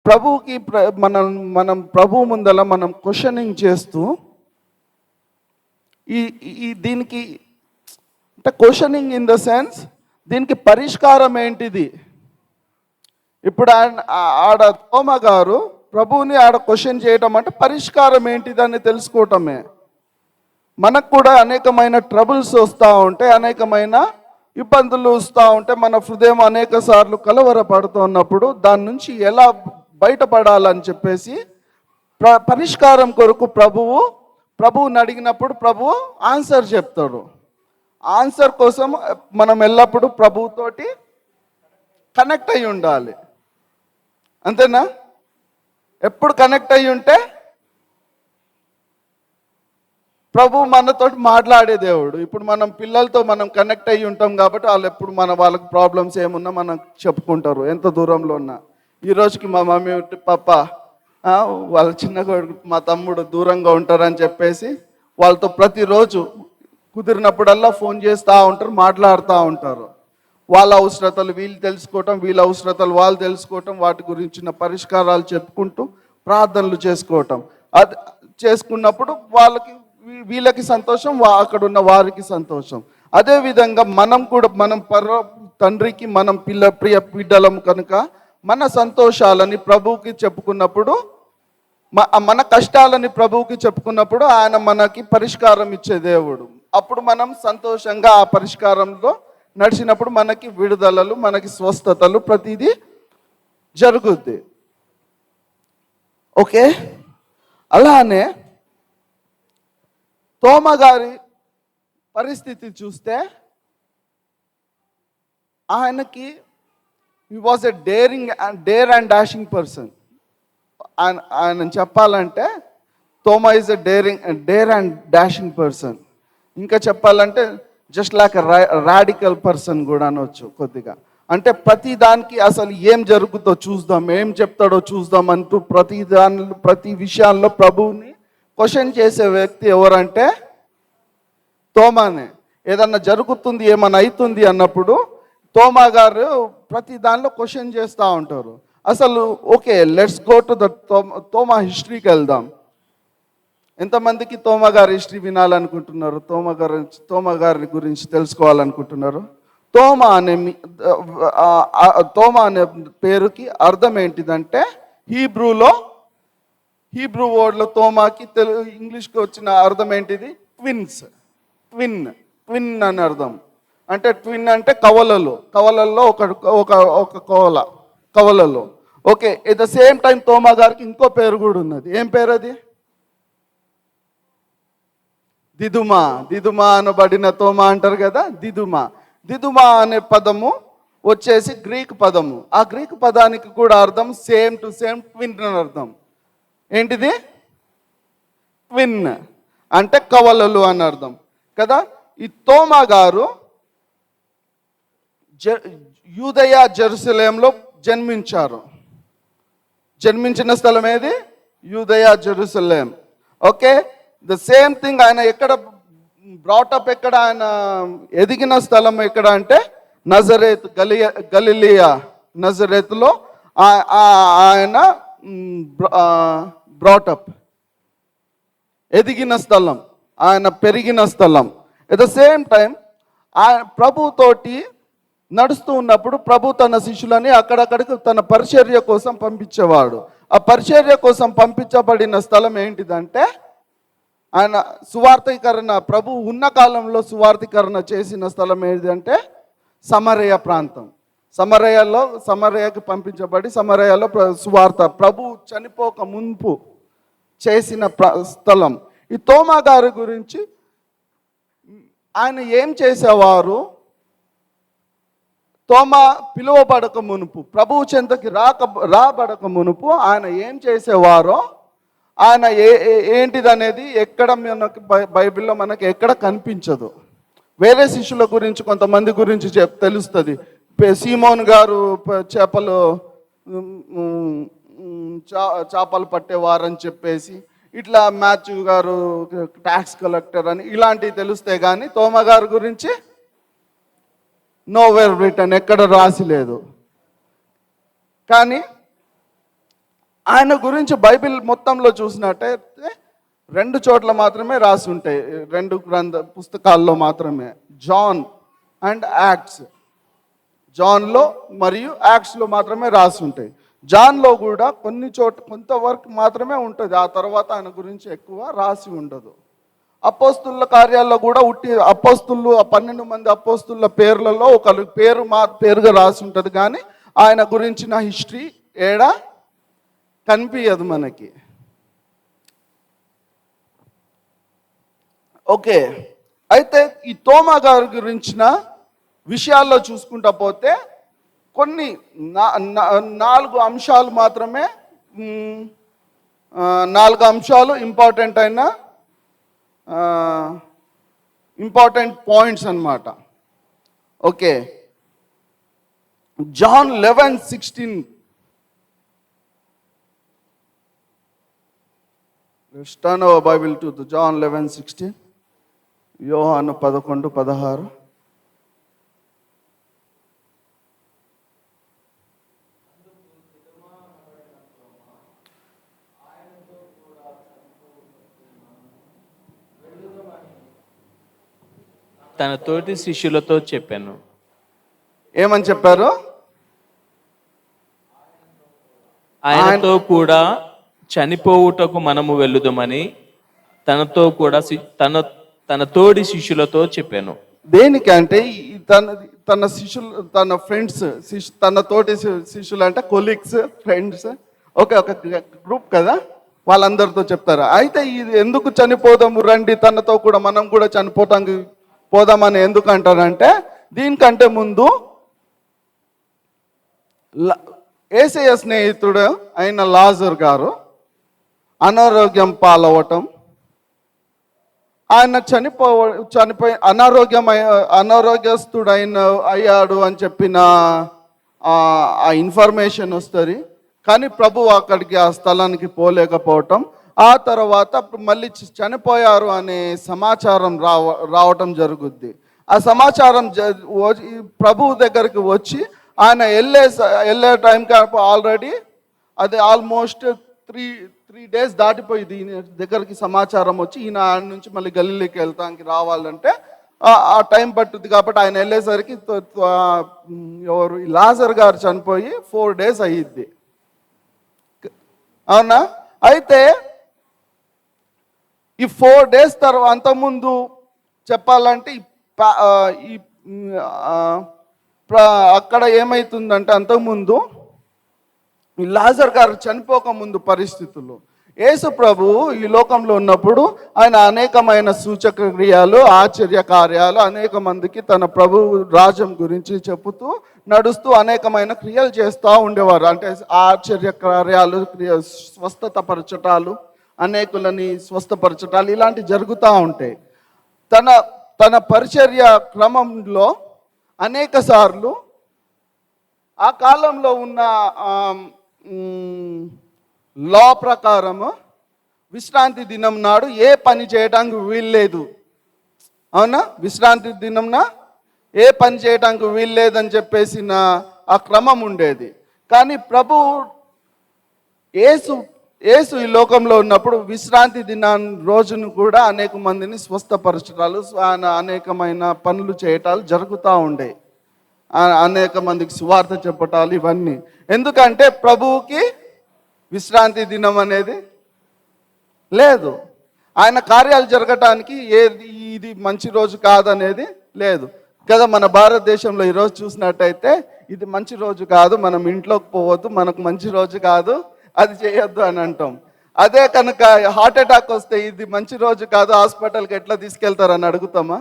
ప్రభువుకి మనం ప్రభు ముందల మనం క్వశ్చనింగ్ చేస్తూ ఈ దీనికి అంటే క్వశ్చనింగ్ ఇన్ ద సెన్స్ దీనికి పరిష్కారం ఏంటిది. ఇప్పుడు ఆడ తోమ గారు ప్రభువుని ఆడ క్వశ్చన్ చేయటం అంటే పరిష్కారం ఏంటిదని తెలుసుకోవటమే. మనకు కూడా అనేకమైన ట్రబుల్స్ వస్తూ ఉంటాయి, అనేకమైన ఇబ్బందులు వస్తూ ఉంటే మన హృదయం అనేక సార్లు కలవరపడుతున్నప్పుడు దాని నుంచి ఎలా బయటపడాలని చెప్పేసి పరిష్కారం కొరకు ప్రభువుని అడిగినప్పుడు ప్రభువు ఆన్సర్ చెప్తాడు. ఆన్సర్ కోసం మనం ఎల్లప్పుడూ ప్రభువుతోటి కనెక్ట్ అయి ఉండాలి. అంతేనా? ఎప్పుడు కనెక్ట్ అయి ఉంటే ప్రభు మనతోటి మాట్లాడే దేవుడు. ఇప్పుడు మనం పిల్లలతో మనం కనెక్ట్ అయ్యి ఉంటాం కాబట్టి వాళ్ళు ఎప్పుడు వాళ్ళకి ప్రాబ్లమ్స్ ఏమున్నా మనం చెప్పుకుంటారు ఎంత దూరంలో ఉన్నా. ఈ రోజుకి మా మమ్మీ పాప వాళ్ళ చిన్న కొడుకు మా తమ్ముడు దూరంగా ఉంటారని చెప్పేసి వాళ్ళతో ప్రతిరోజు కుదిరినప్పుడల్లా ఫోన్ చేస్తూ ఉంటారు, మాట్లాడుతూ ఉంటారు. వాళ్ళ అవసరతలు వీళ్ళు తెలుసుకోవటం, వీళ్ళ అవసరతలు వాళ్ళు తెలుసుకోవటం, వాటి గురించిన పరిష్కారాలు చెప్పుకుంటూ ప్రార్థనలు చేసుకోవటం. అది చేసుకున్నప్పుడు వీళ్ళకి సంతోషం, అక్కడ ఉన్న వారికి సంతోషం. అదేవిధంగా మనం కూడా మనం తండ్రికి మనం ప్రియ బిడ్డలం కనుక మన సంతోషాలని ప్రభువుకి చెప్పుకున్నప్పుడు, మన కష్టాలని ప్రభువుకి చెప్పుకున్నప్పుడు ఆయన మనకి పరిష్కారం ఇచ్చే దేవుడు. అప్పుడు మనం సంతోషంగా ఆ పరిష్కారంలో నడిచినప్పుడు మనకి విడుదలలు, మనకి స్వస్థతలు ప్రతిదీ జరుగుద్ది. ఓకే, అలానే తోమ గారి పరిస్థితి చూస్తే ఆయనకి he was a dare and dashing person. ఆయన చెప్పాలంటే తోమ is a dare and dashing person. ఇంకా చెప్పాలంటే జస్ట్ లైక్ రాడికల్ పర్సన్ కూడా అనవచ్చు కొద్దిగా. అంటే ప్రతి దానికి అసలు ఏం జరుగుతుందో చూద్దాం, ఏం చెప్తాడో చూద్దాం అంటూ ప్రతి విషయాల్లో ప్రభువుని క్వశ్చన్ చేసే వ్యక్తి ఎవరంటే తోమానే. ఏదన్నా జరుగుతుంది, ఏమన్నా అవుతుంది అన్నప్పుడు తోమా గారు ప్రతి దానిలో క్వశ్చన్ చేస్తూ ఉంటారు. అసలు okay, let's go to the తోమా హిస్టరీకి వెళ్దాం. ఎంతమందికి తోమా గారి హిస్టరీ వినాలనుకుంటున్నారు? తోమా గారి గురించి తెలుసుకోవాలనుకుంటున్నారు? తోమా అనే పేరుకి అర్థం ఏంటిదంటే హీబ్రూ వర్డ్లో తోమాకి ఇంగ్లీష్కి వచ్చిన అర్థం ఏంటిది? ట్విన్ అని అర్థం. అంటే ట్విన్ అంటే కవలల్లో ఒక కవలలో. Okay, at the same time తోమా గారికి ఇంకో పేరు కూడా ఉన్నది. ఏం పేరు అది? దిదుమా అనబడిన తోమా అంటారు కదా, దిదుమా అనే పదము వచ్చేసి గ్రీక్ పదము. ఆ గ్రీక్ పదానికి కూడా అర్థం సేమ్ టు సేమ్ ట్విన్ అని అర్థం. ఏంటిది? ట్విన్ అంటే కవలలు అని అర్థం కదా. ఈ తోమా గారు యూదయ జెరూసలేంలో జన్మించారు. జన్మించిన స్థలం ఏది? యూదయ Jerusalem. Okay, the same thing ఆయన ఎక్కడ బ్రాటప్, ఎక్కడ ఆయన ఎదిగిన స్థలం ఎక్కడ అంటే నజరేత్, గలిలియా నజరేత్లో ఆయన బ్రాటప్, ఎదిగిన స్థలం, ఆయన పెరిగిన స్థలం. ఎట్ ద సేమ్ టైం ఆయన ప్రభుతోటి నడుస్తూ ఉన్నప్పుడు ప్రభు తన శిష్యులని అక్కడక్కడికి తన పరిచర్య కోసం పంపించేవాడు. ఆ పరిచర్య కోసం పంపించబడిన స్థలం ఏంటిదంటే ఆయన సువార్తీకరణ, ప్రభు ఉన్న కాలంలో సువార్తీకరణ చేసిన స్థలం ఏంటిదంటే సమరయ ప్రాంతం. సమరయకి పంపించబడి సమరయలో సువార్త ప్రభు చనిపోక మున్పు చేసిన స్థలం. ఈ తోమా గారి గురించి ఆయన ఏం చేసేవారు? తోమా పిలువబడక మునుపు, ప్రభువు చెంతకి రాబడక మునుపు ఆయన ఏం చేసేవారో, ఆయన ఏంటిదనేది ఎక్కడ మనకి బైబిల్లో మనకి ఎక్కడ కనిపించదు. వేరే శిష్యుల గురించి కొంతమంది గురించి తెలుస్తుంది. సీమోన్ గారు చేపలు పట్టేవారని చెప్పేసి, ఇట్లా మాథ్యూ గారు ట్యాక్స్ కలెక్టర్ అని ఇలాంటివి తెలుస్తాయి. కానీ తోమా గారి గురించి నోవేర్ రిటర్న్, ఎక్కడ రాసి లేదు. కానీ ఆయన గురించి బైబిల్ మొత్తంలో చూసినట్టయితే 2 చోట్ల మాత్రమే రాసి ఉంటాయి, 2 పుస్తకాల్లో మాత్రమే, జాన్ అండ్ యాక్ట్స్. జాన్లో మరియు యాక్ట్స్లో మాత్రమే రాసి ఉంటాయి. జాన్లో కూడా కొన్ని కొంతవరకు మాత్రమే ఉంటుంది, ఆ తర్వాత ఆయన గురించి ఎక్కువ రాసి ఉండదు. అపోస్తుల కార్యాల్లో కూడా అపోస్తులు 12 మంది అపోస్తుల పేర్లలో ఒకరు పేరుగా రాసి ఉంటుంది, కానీ ఆయన గురించిన హిస్టరీ ఏడా కనిపించదు మనకి. ఓకే, అయితే ఈ తోమా గారి గురించిన విషయాల్లో చూసుకుంటా పోతే కొన్ని 4 అంశాలు మాత్రమే, 4 అంశాలు ఇంపార్టెంట్ పాయింట్స్ అన్నమాట. Okay, John 11:16. Let's turn our Bible to the John 11:16. యోహాను 11:16. తన తోటి శిష్యులతో చెప్పాను. ఏమని చెప్పారు? ఆయనతో కూడా చనిపోవుటకు మనము వెళ్ళుదామని తనతో కూడా తన తోడి శిష్యులతో చెప్పాను. దేనికి అంటే తన శిష్యులు, తన ఫ్రెండ్స్, తన తోటి శిష్యులు అంటే కొలీగ్స్, ఫ్రెండ్స్, ఒక గ్రూప్ కదా, వాళ్ళందరితో చెప్తారు. అయితే ఇది ఎందుకు చనిపోదాము రండి, తనతో కూడా మనం కూడా పోదామని ఎందుకు అంటారంటే, దీనికంటే ముందు యేసయ్య స్నేహితుడు అయిన లాజర్ గారు అనారోగ్యం పాలవటం, ఆయన చనిపోయి అనారోగ్యస్తుడైన అయ్యాడు అని చెప్పిన ఆ ఇన్ఫర్మేషన్ వస్తుంది. కానీ ప్రభు అక్కడికి ఆ స్థలానికి పోలేకపోవటం, ఆ తర్వాత మళ్ళీ చనిపోయారు అనే సమాచారం రావటం జరుగుద్ది. ఆ సమాచారం ప్రభువు దగ్గరికి వచ్చి ఆయన వెళ్ళే టైంకి ఆల్రెడీ అది ఆల్మోస్ట్ 3 days దాటిపోయి దీని దగ్గరికి సమాచారం వచ్చి ఈయన ఆయన నుంచి మళ్ళీ గలీలీకి వెళ్తానికి రావాలంటే ఆ టైం పట్టుద్ది. కాబట్టి ఆయన వెళ్ళేసరికి ఎవరు లాజర్ గారు చనిపోయి 4 days అయ్యిద్ది. అవునా? అయితే ఈ 4 days తర్వాత అంతకుముందు చెప్పాలంటే అక్కడ ఏమవుతుందంటే, అంతకుముందు ఈ లాజర్ గారు చనిపోకముందు పరిస్థితులు, యేసు ప్రభు ఈ లోకంలో ఉన్నప్పుడు ఆయన అనేకమైన సూచక క్రియలు, ఆశ్చర్య కార్యాలు అనేక మందికి తన ప్రభు రాజ్యం గురించి చెబుతూ నడుస్తూ అనేకమైన క్రియలు చేస్తూ ఉండేవారు. అంటే ఆశ్చర్య కార్యాలు, స్వస్థత పరచటాలు, అనేకులని స్వస్థపరచటాలు ఇలాంటి జరుగుతూ ఉంటాయి. తన పరిచర్య క్రమంలో అనేక సార్లు ఆ కాలంలో ఉన్న లా ప్రకారము విశ్రాంతి దినం నాడు ఏ పని చేయడానికి వీల్లేదు. అవునా? విశ్రాంతి దినంన ఏ పని చేయడానికి వీల్లేదని చెప్పేసిన ఆ క్రమం ఉండేది. కానీ ప్రభు యేసు ఈ లోకంలో ఉన్నప్పుడు విశ్రాంతి రోజును కూడా అనేక మందిని స్వస్థపరచటాలు, అనేకమైన పనులు చేయటాలు జరుగుతూ ఉండే, అనేక మందికి సువార్త చెప్పటాలు ఇవన్నీ. ఎందుకంటే ప్రభువుకి విశ్రాంతి దినం అనేది లేదు. ఆయన కార్యాలు జరగటానికి ఇది మంచి రోజు కాదనేది లేదు కదా. మన భారతదేశంలో ఈరోజు చూసినట్టయితే ఇది మంచి రోజు కాదు, మనం ఇంట్లోకి పోవద్దు, మనకు మంచి రోజు కాదు, అది చేయొద్దు అని అంటాం. అదే కనుక హార్ట్ అటాక్ వస్తే ఇది మంచి రోజు కాదు, హాస్పిటల్కి ఎట్లా తీసుకెళ్తారని అడుగుతామా?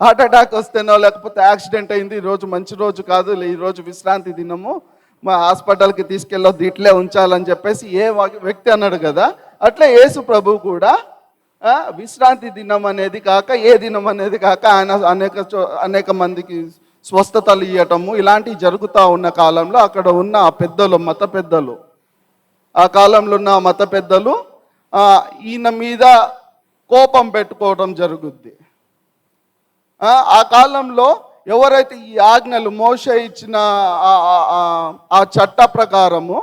హార్ట్ అటాక్ వస్తేనో లేకపోతే యాక్సిడెంట్ అయింది, ఈరోజు మంచి రోజు కాదు, ఈరోజు విశ్రాంతి దినము, మా హాస్పిటల్కి తీసుకెళ్ళొద్దు, ఇట్లే ఉంచాలని చెప్పేసి ఏ వ్యక్తి అన్నాడు కదా. అట్లా యేసు ప్రభు కూడా విశ్రాంతి దినం అనేది కాక, ఏ దినం అనేది కాక ఆయన అనేక మందికి స్వస్థతలు ఇవ్వటము ఇలాంటివి జరుగుతూ ఉన్న కాలంలో అక్కడ ఉన్న మత పెద్దలు, ఆ కాలంలో ఉన్న మత పెద్దలు ఈయన మీద కోపం పెట్టుకోవడం జరుగుద్ది. ఆ కాలంలో ఎవరైతే ఈ ఆజ్ఞలు మోషే ఇచ్చిన ఆ చట్ట ప్రకారము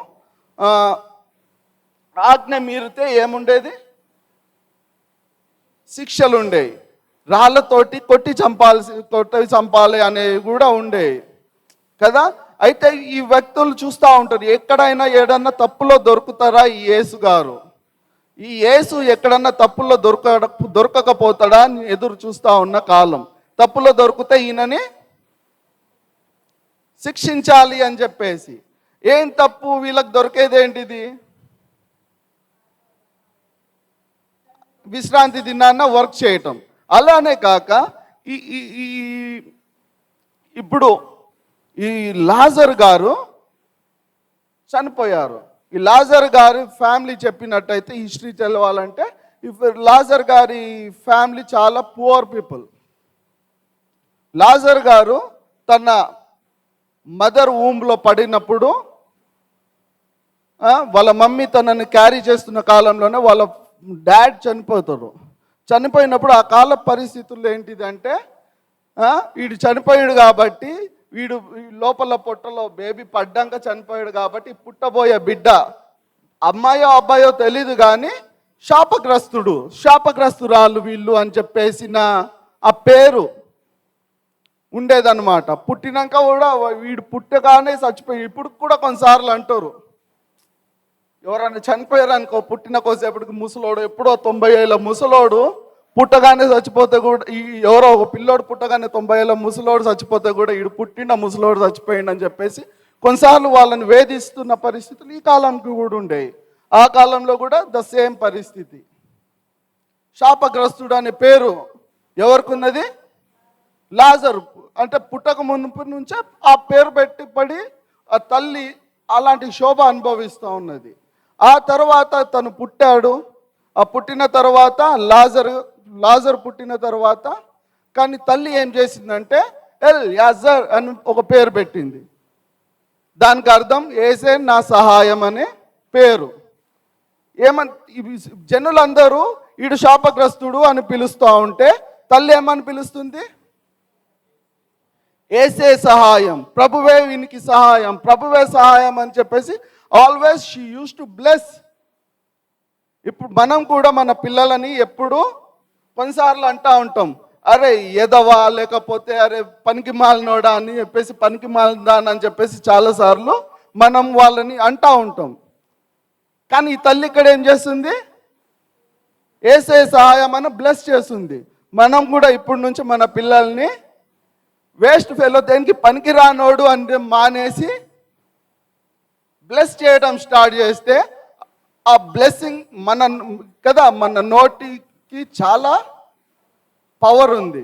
ఆ, ఆజ్ఞ మీరితే ఏముండేది? శిక్షలు ఉండేవి. రాళ్ళతోటి కొట్టి చంపాలి అనేవి కూడా ఉండేవి కదా. అయితే ఈ వ్యక్తులు చూస్తూ ఉంటారు, ఎక్కడైనా ఏడన్నా తప్పులో దొరుకుతారా ఈ యేసు గారు, ఈ యేసు ఎక్కడన్నా తప్పుల్లో దొరకకపోతాడా అని ఎదురు చూస్తూ ఉన్న కాలం. తప్పులో దొరికితే ఈయనని శిక్షించాలి అని చెప్పేసి. ఏం తప్పు వీళ్ళకి దొరికేది ఏంటిది? విశ్రాంతి దినాన్న వర్క్ చేయటం. అలానే కాక ఈ ఈ ఇప్పుడు ఈ లాజర్ గారు చనిపోయారు. ఈ లాజర్ గారి ఫ్యామిలీ చెప్పినట్టయితే, హిస్టరీ తెలవాలంటే, లాజర్ గారి ఫ్యామిలీ చాలా పువర్ పీపుల్. లాజర్ గారు తన మదర్ ఊమ్లో పడినప్పుడు వాళ్ళ మమ్మీ తనని క్యారీ చేస్తున్న కాలంలోనే వాళ్ళ డాడ్ చనిపోతారు. చనిపోయినప్పుడు ఆ కాల పరిస్థితుల్లో ఏంటిదంటే, వీడు చనిపోయాడు కాబట్టి, వీడు లోపల పొట్టలో బేబీ పడ్డాక చనిపోయాడు కాబట్టి పుట్టబోయే బిడ్డ అమ్మాయో అబ్బాయో తెలీదు కానీ శాపగ్రస్తురాలు వీళ్ళు అని చెప్పేసిన ఆ పేరు ఉండేదన్నమాట. పుట్టినాక కూడా వీడు పుట్టగానే చచ్చిపోయి, ఇప్పుడు కూడా కొన్నిసార్లు అంటారు, ఎవరైనా చనిపోయారు అనుకో, పుట్టిన కోసేపటికి ముసలోడు, ఎప్పుడో 90 ఏళ్ళ ముసలోడు పుట్టగానే చచ్చిపోతే కూడా, ఎవరో ఒక పిల్లోడు పుట్టగానే 90 ఏళ్ళ ముసలోడు చచ్చిపోతే కూడా వీడు పుట్టిన ముసలోడు చచ్చిపోయింది అని చెప్పేసి కొన్నిసార్లు వాళ్ళని వేధిస్తున్న పరిస్థితులు ఈ కాలానికి కూడా ఉండేవి. ఆ కాలంలో కూడా ద సేమ్ పరిస్థితి. శాపగ్రస్తుడు అనే పేరు ఎవరికి ఉన్నది? లాజరు. అంటే పుట్టక మునుపు నుంచే ఆ పేరు పడి ఆ తల్లి అలాంటి శోభ అనుభవిస్తూ ఉన్నది. ఆ తర్వాత తను పుట్టాడు. ఆ పుట్టిన తర్వాత లాజర్ పుట్టిన తర్వాత కానీ తల్లి ఏం చేసిందంటే యాజర్ అని ఒక పేరు పెట్టింది. దానికి అర్థం యేసే నా సహాయం అనే పేరు. జనులందరూ ఈడు శాపగ్రస్తుడు అని పిలుస్తూ ఉంటే తల్లి ఏమని పిలుస్తుంది? యేసే సహాయం, ప్రభువే వీనికి సహాయం, ప్రభువే సహాయం అని చెప్పేసి always she use to bless. ఇప్పుడు మనం కూడా మన పిల్లలని ఎప్పుడు కొన్నిసార్లు అంటూ ఉంటాం, అరే ఎదవా, లేకపోతే అరే పనికి మాలినోడా అని చెప్పేసి, పనికి మాలిదాని అని చెప్పేసి చాలాసార్లు మనం వాళ్ళని అంటూ ఉంటాం. కానీ ఈ తల్లి ఇక్కడ ఏం చేస్తుంది? యేసే సహాయం అని బ్లెస్ చేస్తుంది. మనం కూడా ఇప్పటి నుంచి మన పిల్లల్ని వేస్ట్ ఫెలో, దేనికి పనికి రానోడు అంటే మానేసి బ్లెస్ చేయడం స్టార్ట్ చేస్తే ఆ బ్లెస్సింగ్ మన నోటికి చాలా పవర్ ఉంది.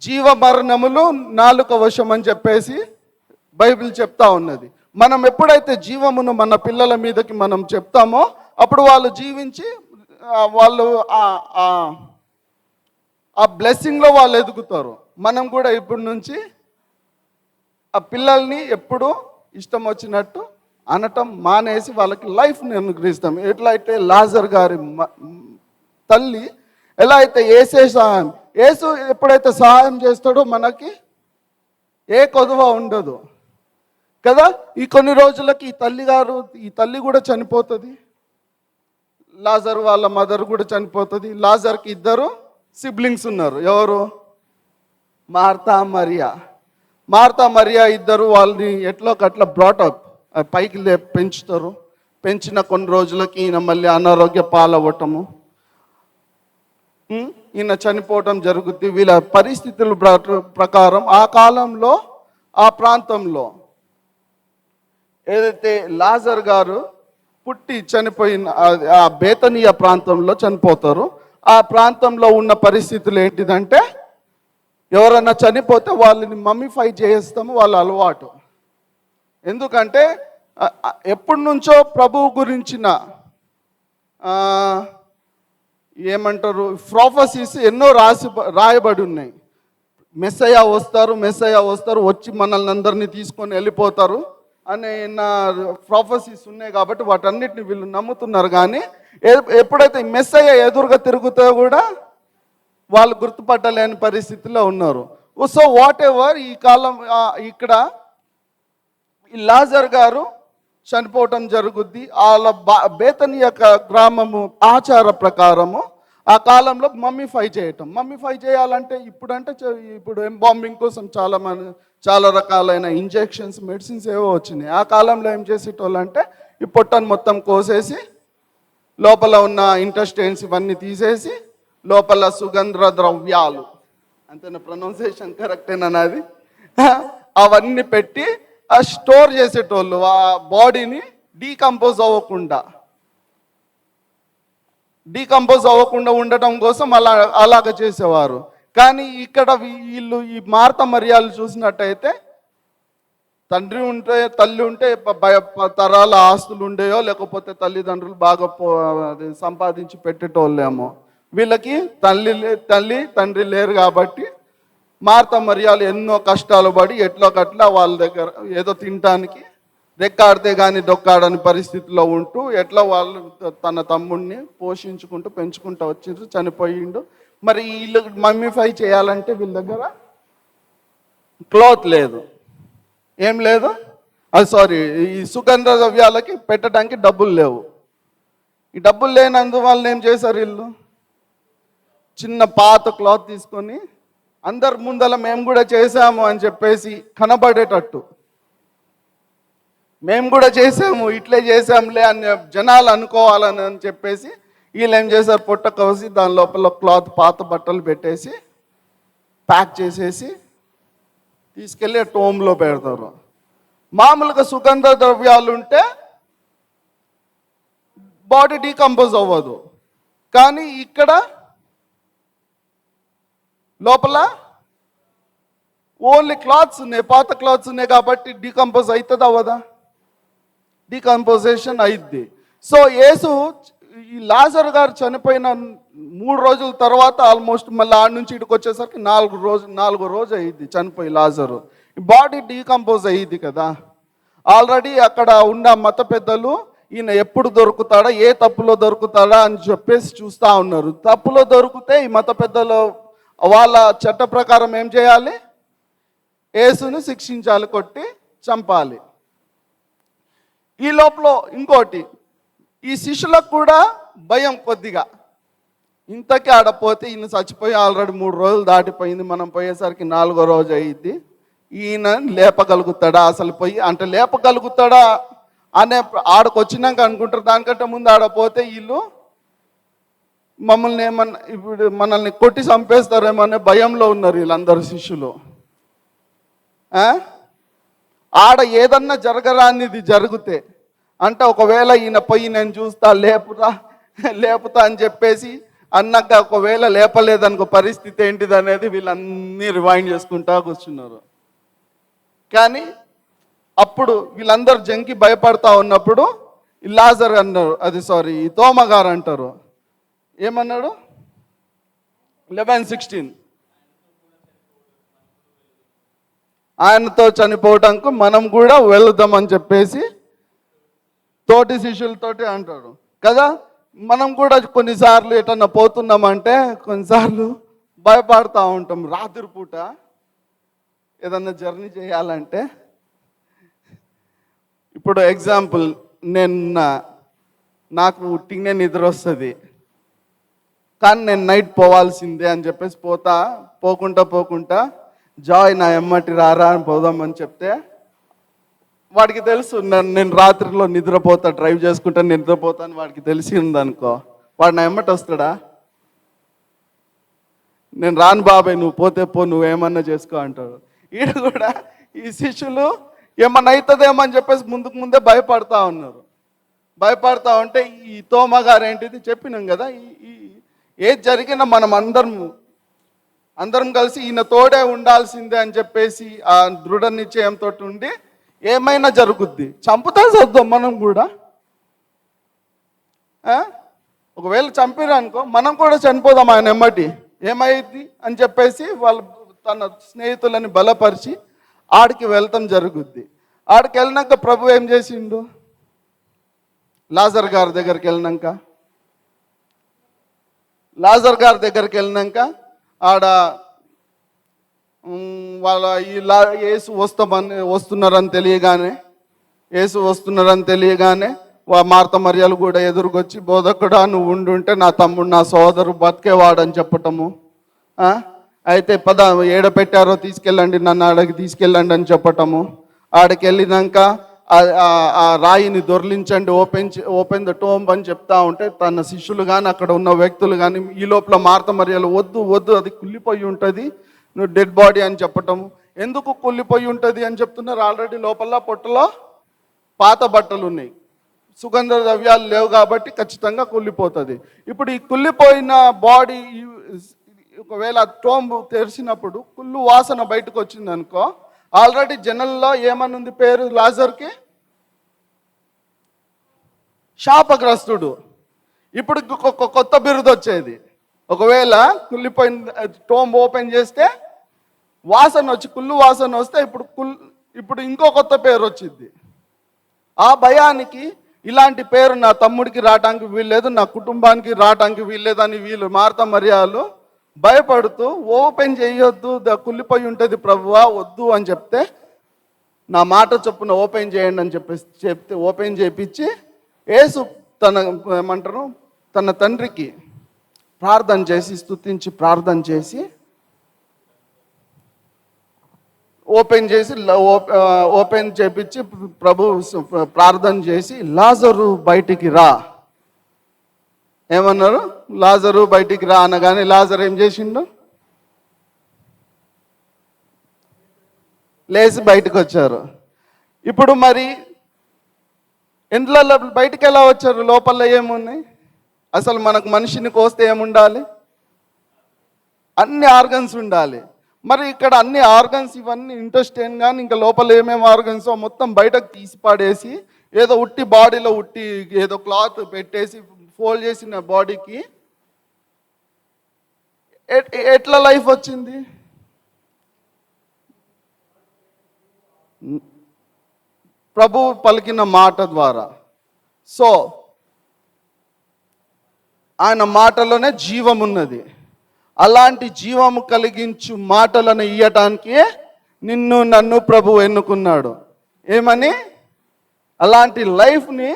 జీవ మరణములు నాలుక వశం అని చెప్పేసి బైబిల్ చెప్తా ఉన్నది. మనం ఎప్పుడైతే జీవమును మన పిల్లల మీదకి మనం చెప్తామో అప్పుడు వాళ్ళు జీవించి వాళ్ళు ఆ బ్లెస్సింగ్లో వాళ్ళు ఎదుగుతారు. మనం కూడా ఇప్పటి నుంచి ఆ పిల్లల్ని ఎప్పుడు ఇష్టం వచ్చినట్టు అనటం మానేసి వాళ్ళకి లైఫ్ని అనుగ్రహిస్తాం. ఎట్లా అయితే లాజర్ గారి తల్లి ఎలా అయితే యేసే సహాయం, యేసు ఎప్పుడైతే సహాయం చేస్తాడో మనకి ఏ కొదువ ఉండదు కదా. ఈ కొన్ని రోజులకి ఈ తల్లి కూడా చనిపోతుంది. లాజర్ వాళ్ళ మదర్ కూడా చనిపోతుంది. లాజర్కి 2 సిబ్లింగ్స్ ఉన్నారు. ఎవరు? మార్తా మరియా 2 వాళ్ళని ఎట్లో కట్లా బ్రాటప్ పైకి పెంచుతారు. పెంచిన కొన్ని రోజులకి ఈయన మళ్ళీ అనారోగ్య పాలవ్వటము, ఈయన చనిపోవటం జరుగుద్ది. వీళ్ళ పరిస్థితుల ప్రకారం ఆ కాలంలో ఆ ప్రాంతంలో ఏదైతే లాజర్ గారు పుట్టి చనిపోయిన ఆ బేతనీయ ప్రాంతంలో చనిపోతారు. ఆ ప్రాంతంలో ఉన్న పరిస్థితులు ఏంటిదంటే, ఎవరన్నా చనిపోతే వాళ్ళని మమ్మీఫై చేస్తాము, వాళ్ళ అలవాటు. ఎందుకంటే ఎప్పటి నుంచో ప్రభువు గురించిన ఏమంటారు ప్రొఫెసీస్ ఎన్నో రాయబడి ఉన్నాయి. మెస్సయ్య వస్తారు, వచ్చి మనల్ని అందరినీ తీసుకొని వెళ్ళిపోతారు అనే ప్రొఫెసీస్ ఉన్నాయి. కాబట్టి వాటన్నిటిని వీళ్ళు నమ్ముతున్నారు. కానీ ఎప్పుడైతే మెస్సయ్య ఎదురుగా తిరుగుతో కూడా వాళ్ళు గుర్తుపట్టలేని పరిస్థితిలో ఉన్నారు. సో వాట్ ఎవర్, ఈ కాలం ఇక్కడ ఈ లాజర్ గారు చనిపోవటం జరుగుద్ది. వాళ్ళ బేతని యొక్క గ్రామము ఆచార ప్రకారము ఆ కాలంలో మమ్మీఫై చేయటం. మమ్మీఫై చేయాలంటే ఇప్పుడు ఎంబాంబింగ్ కోసం చాలా రకాలైన ఇంజెక్షన్స్, మెడిసిన్స్ ఏవో వచ్చినాయి. ఆ కాలంలో ఏం చేసేటోళ్ళు అంటే ఈ పొట్టను మొత్తం కోసేసి లోపల ఉన్న ఇంటెస్టైన్స్ ఇవన్నీ తీసేసి లోపల సుగంధ ద్రవ్యాలు, అంతేనా ప్రొనౌన్సియేషన్ కరెక్టేనా అది, అవన్నీ పెట్టి ఆ స్టోర్ చేసేటోళ్ళు ఆ బాడీని డీకంపోజ్ అవ్వకుండా ఉండటం కోసం అలాగ చేసేవారు. కానీ ఇక్కడ వీళ్ళు ఈ మార్త మరియాలు చూసినట్టయితే తండ్రి ఉంటే తల్లి ఉంటే తరాల ఆస్తులు ఉండేయో లేకపోతే తల్లిదండ్రులు బాగా సంపాదించి పెట్టేటోళ్ళేమో. వీళ్ళకి తండ్రి లేరు కాబట్టి మార్త మరియాలు ఎన్నో కష్టాలు పడి ఎట్లో కట్లా వాళ్ళ దగ్గర ఏదో తినటానికి రెక్కాడితే కానీ డొక్కాడని పరిస్థితిలో ఉంటూ ఎట్లా వాళ్ళు తన తమ్ముడిని పోషించుకుంటూ పెంచుకుంటూ వచ్చిండ్రు, చనిపోయిండు. మరి వీళ్ళు మమ్మీఫై చేయాలంటే వీళ్ళ దగ్గర క్లాత్ లేదు, ఏం లేదు, ఈ సుగంధ ద్రవ్యాలకి పెట్టడానికి డబ్బులు లేవు. ఈ డబ్బులు లేనందువల్ల ఏం చేశారు వీళ్ళు, చిన్న పాత క్లాత్ తీసుకొని అందరి ముందల మేము కూడా చేసాము అని చెప్పేసి కనబడేటట్టు, మేము కూడా చేసాము ఇట్లే చేసాంలే అని జనాలు అనుకోవాలని చెప్పేసి వీళ్ళు ఏం చేశారు, పొట్ట కోసి దాని లోపల క్లాత్ పాత బట్టలు పెట్టేసి ప్యాక్ చేసేసి తీసుకెళ్ళి టోమ్లో పెడతారు. మామూలుగా సుగంధ ద్రవ్యాలు ఉంటే బాడీ డీకంపోజ్ అవ్వదు, కానీ ఇక్కడ లోపల ఓన్లీ క్లాత్స్ ఉన్నాయి, పాత క్లాత్స్ ఉన్నాయి కాబట్టి డీకంపోజ్ అవుతుంది అవ్వదా, డీకంపోజేషన్ అయింది. సో యేసు ఈ లాజర్ గారు చనిపోయిన 3 రోజుల తర్వాత ఆల్మోస్ట్ మళ్ళీ ఆడ నుంచి ఇక్కడికి వచ్చేసరికి 4 రోజు అయ్యిద్ది చనిపోయి లాజరు. బాడీ డీకంపోజ్ అయ్యిద్ది కదా. ఆల్రెడీ అక్కడ ఉన్న మత పెద్దలు ఈయన ఎప్పుడు దొరుకుతాడా, ఏ తప్పులో దొరుకుతాడా అని చెప్పేసి చూస్తూ ఉన్నారు. తప్పులో దొరికితే ఈ మత పెద్దలు వాళ్ళ చట్ట ప్రకారం ఏం చేయాలి, యేసుని శిక్షించాలి, కొట్టి చంపాలి. ఈ లోపల ఇంకోటి, ఈ శిష్యులకు కూడా భయం కొద్దిగా, ఇంతకీ ఆడపోతే ఈయన చచ్చిపోయి ఆల్రెడీ 3 రోజులు దాటిపోయింది, మనం పోయేసరికి 4వ రోజు అయ్యిద్ది, ఈయన లేపగలుగుతాడా, అసలు పోయి అంటే లేపగలుగుతాడా అనే ఆడకు వచ్చినాక అనుకుంటారు. దానికంటే ముందు ఆడపోతే వీళ్ళు మనల్ని కొట్టి చంపేస్తారేమో అనే భయంలో ఉన్నారు వీళ్ళందరూ శిష్యులు. ఆడ ఏదన్నా జరగరానిది జరిగితే అంటే ఒకవేళ ఈయన పోయి నేను చూస్తా లేపుతా అని చెప్పేసి అన్నాక ఒకవేళ లేపలేదనుకో పరిస్థితి ఏంటిది అనేది వీళ్ళన్నీ రివైండ్ చేసుకుంటా కూర్చున్నారు. కానీ అప్పుడు వీళ్ళందరూ జంకి భయపడతా ఉన్నప్పుడు ఈ లాజర్ అన్నారు, ఈ తోమ గారు అంటారు, ఏమన్నాడు 11:16 ఆయనతో చనిపోవటానికి మనం కూడా వెళుదామని చెప్పేసి తోటి శిష్యులతోటి అంటాడు కదా. మనం కూడా కొన్నిసార్లు ఎటన్నా పోతున్నామంటే కొన్నిసార్లు భయపడతా ఉంటాం. రాత్రిపూట ఏదన్నా జర్నీ చేయాలంటే, ఇప్పుడు ఎగ్జాంపుల్ నాకు ఉట్టిగానే నిద్ర వస్తుంది కానీ నేను నైట్ పోవాల్సిందే అని చెప్పేసి పోకుంటా జాయ్ నా ఎమ్మటి రారా అని పోదామని చెప్తే వాడికి తెలుసు నేను రాత్రిలో నిద్రపోతా, డ్రైవ్ చేసుకుంటా నిద్రపోతాను వాడికి తెలిసిందనుకో, వాడు నా ఎమ్మటి వస్తాడా, నేను రాను బాబాయ్ నువ్వు పోతే పో నువ్వేమన్నా చేసుకో అంటాడు. ఈడ కూడా ఈ శిష్యులు ఏమన్నా అవుతుందేమో అని చెప్పేసి ముందే భయపడతా ఉన్నారు. భయపడతా ఉంటే ఈ తోమ గారు ఏంటిది చెప్పినాం కదా, ఏది జరిగినా మనం అందరం కలిసి ఈయన తోడే ఉండాల్సిందే అని చెప్పేసి ఆ దృఢ నిశ్చయంతో ఉండి ఏమైనా జరుగుద్ది, చంపుతా చదువుతాం మనం కూడా. ఒకవేళ చంపిరనుకో మనం కూడా చనిపోదాం ఆయన ఎమ్మటి, ఏమైంది అని చెప్పేసి వాళ్ళు తన స్నేహితులని బలపరిచి ఆడికి వెళ్తాం జరుగుద్ది. ఆడికి వెళ్ళినాక ప్రభు ఏం చేసిండు, లాజర్ గారి దగ్గరికి వెళ్ళినాక ఆడ వాళ్ళ యేసు వస్తున్నారని తెలియగానే యేసు వస్తున్నారని తెలియగానే మార్త మరియలు కూడా ఎదురుకొచ్చి, బోధకుడా నువ్వు ఉండుంటే నా తమ్ముడు నా సోదరు బతికేవాడని చెప్పటము. అయితే పద ఏడ పెట్టారో తీసుకెళ్ళండి, నన్ను ఆడకి తీసుకెళ్ళండి అని చెప్పటము. ఆడికి వెళ్ళినాక ఆ రాయిని దొర్లించండి, ఓపెన్ ద టోంబ్ అని చెప్తా ఉంటే తన శిష్యులు కానీ అక్కడ ఉన్న వ్యక్తులు కానీ ఈ లోపల మార్త మరియలు వద్దు అది కుళ్ళిపోయి ఉంటుంది, నువ్వు డెడ్ బాడీ అని చెప్పటము. ఎందుకు కుళ్ళిపోయి ఉంటుంది అని చెప్తున్నారు? ఆల్రెడీ లోపల పొట్టలో పాత బట్టలు ఉన్నాయి, సుగంధ ద్రవ్యాలు లేవు కాబట్టి ఖచ్చితంగా కుళ్ళిపోతుంది. ఇప్పుడు ఈ కుళ్ళిపోయిన బాడీ ఒకవేళ టోంబు తెరిచినప్పుడు కుళ్ళు వాసన బయటకు వచ్చింది అనుకో, ఆల్రెడీ జనల్లో ఏమనుంది పేరు లాజర్కి? శాపగ్రస్తుడు. ఇప్పుడు కొత్త బిరుదు వచ్చేది. ఒకవేళ కుళ్ళిపోయిన టోంబు ఓపెన్ చేస్తే వాసన వచ్చి కుళ్ళు వాసన వస్తే ఇప్పుడు ఇంకో కొత్త పేరు వచ్చింది. ఆ భయానికి ఇలాంటి పేరు నా తమ్ముడికి రావటానికి వీల్లేదు, నా కుటుంబానికి రావటానికి వీల్లేదని వీళ్ళు మార్త మరియలు భయపడుతూ ఓపెన్ చేయొద్దు, కుళ్ళిపోయి ఉంటుంది ప్రభువా వద్దు అని చెప్తే, నా మాట చొప్పున ఓపెన్ చేయండి అని చెప్తే ఓపెన్ చేయించి యేసు తన తండ్రికి ప్రార్థన చేసి స్తుతించి ప్రార్థన చేసి ఓపెన్ చేపించి ప్రభు ప్రార్థన చేసి లాజరు బయటికి రా ఏమన్నారు? లాజరు బయటికి రా అనగానే లాజరు ఏం చేసిండు? లేచి బయటకు వచ్చారు. ఇప్పుడు మరి ఇంట్లో బయటికి ఎలా వచ్చారు? లోపల ఏమున్నాయి? అసలు మనకు మనిషిని కోస్తే ఏముండాలి? అన్ని ఆర్గన్స్ ఉండాలి. మరి ఇక్కడ అన్ని ఆర్గన్స్ ఇవన్నీ ఇంట్రెస్టేన్ కానీ ఇంకా లోపల ఏమేమి ఆర్గన్స్ మొత్తం బయటకు తీసి పాడేసి ఏదో ఉట్టి బాడీలో ఏదో క్లాత్ పెట్టేసి ఫోల్డ్ చేసిన బాడీకి ఎట్లా లైఫ్ వచ్చింది? ప్రభు పలికిన మాట ద్వారా. సో ఆయన మాటలోనే జీవం ఉన్నది. అలాంటి జీవము కలిగించు మాటలను ఇయ్యటానికి నిన్ను నన్ను ప్రభు ఎన్నుకున్నాడు. ఏమని? అలాంటి లైఫ్ని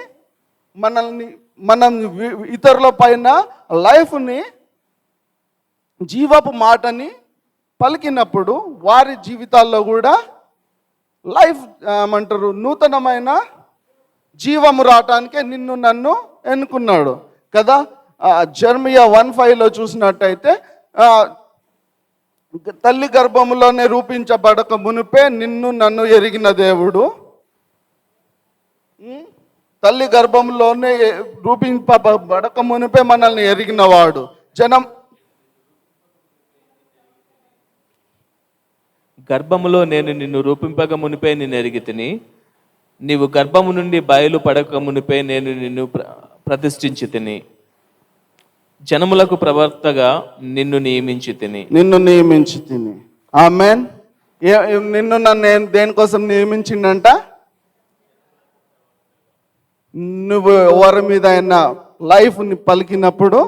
మనం ఇతరుల పైన లైఫ్ని జీవపు మాటని పలికినప్పుడు వారి జీవితాల్లో కూడా లైఫ్ నూతనమైన జీవము రావటానికే నిన్ను నన్ను ఎన్నుకున్నాడు కదా. జెర్మియా 1:5 చూసినట్టయితే తల్లి గర్భములోనే రూపించబడక మునిపే నిన్ను నన్ను ఎరిగిన దేవుడు, తల్లి గర్భంలోనే రూపింపబడక మునిపే మనల్ని ఎరిగినవాడు. గర్భములో నేను నిన్ను రూపింపక మునిపే నిన్ను ఎరిగితిని, నీవు గర్భము నుండి బయలు పడక మునిపే నేను నిన్ను ప్రతిష్ఠించి తిని, జనములకు ప్రవర్తగా నిన్ను నియమించి తిని. ఆమేన్. నిన్ను నన్ను దేనికోసం నియమించిండంట? నువ్వు ఎవరి మీద అయినా లైఫ్ని పలికినప్పుడు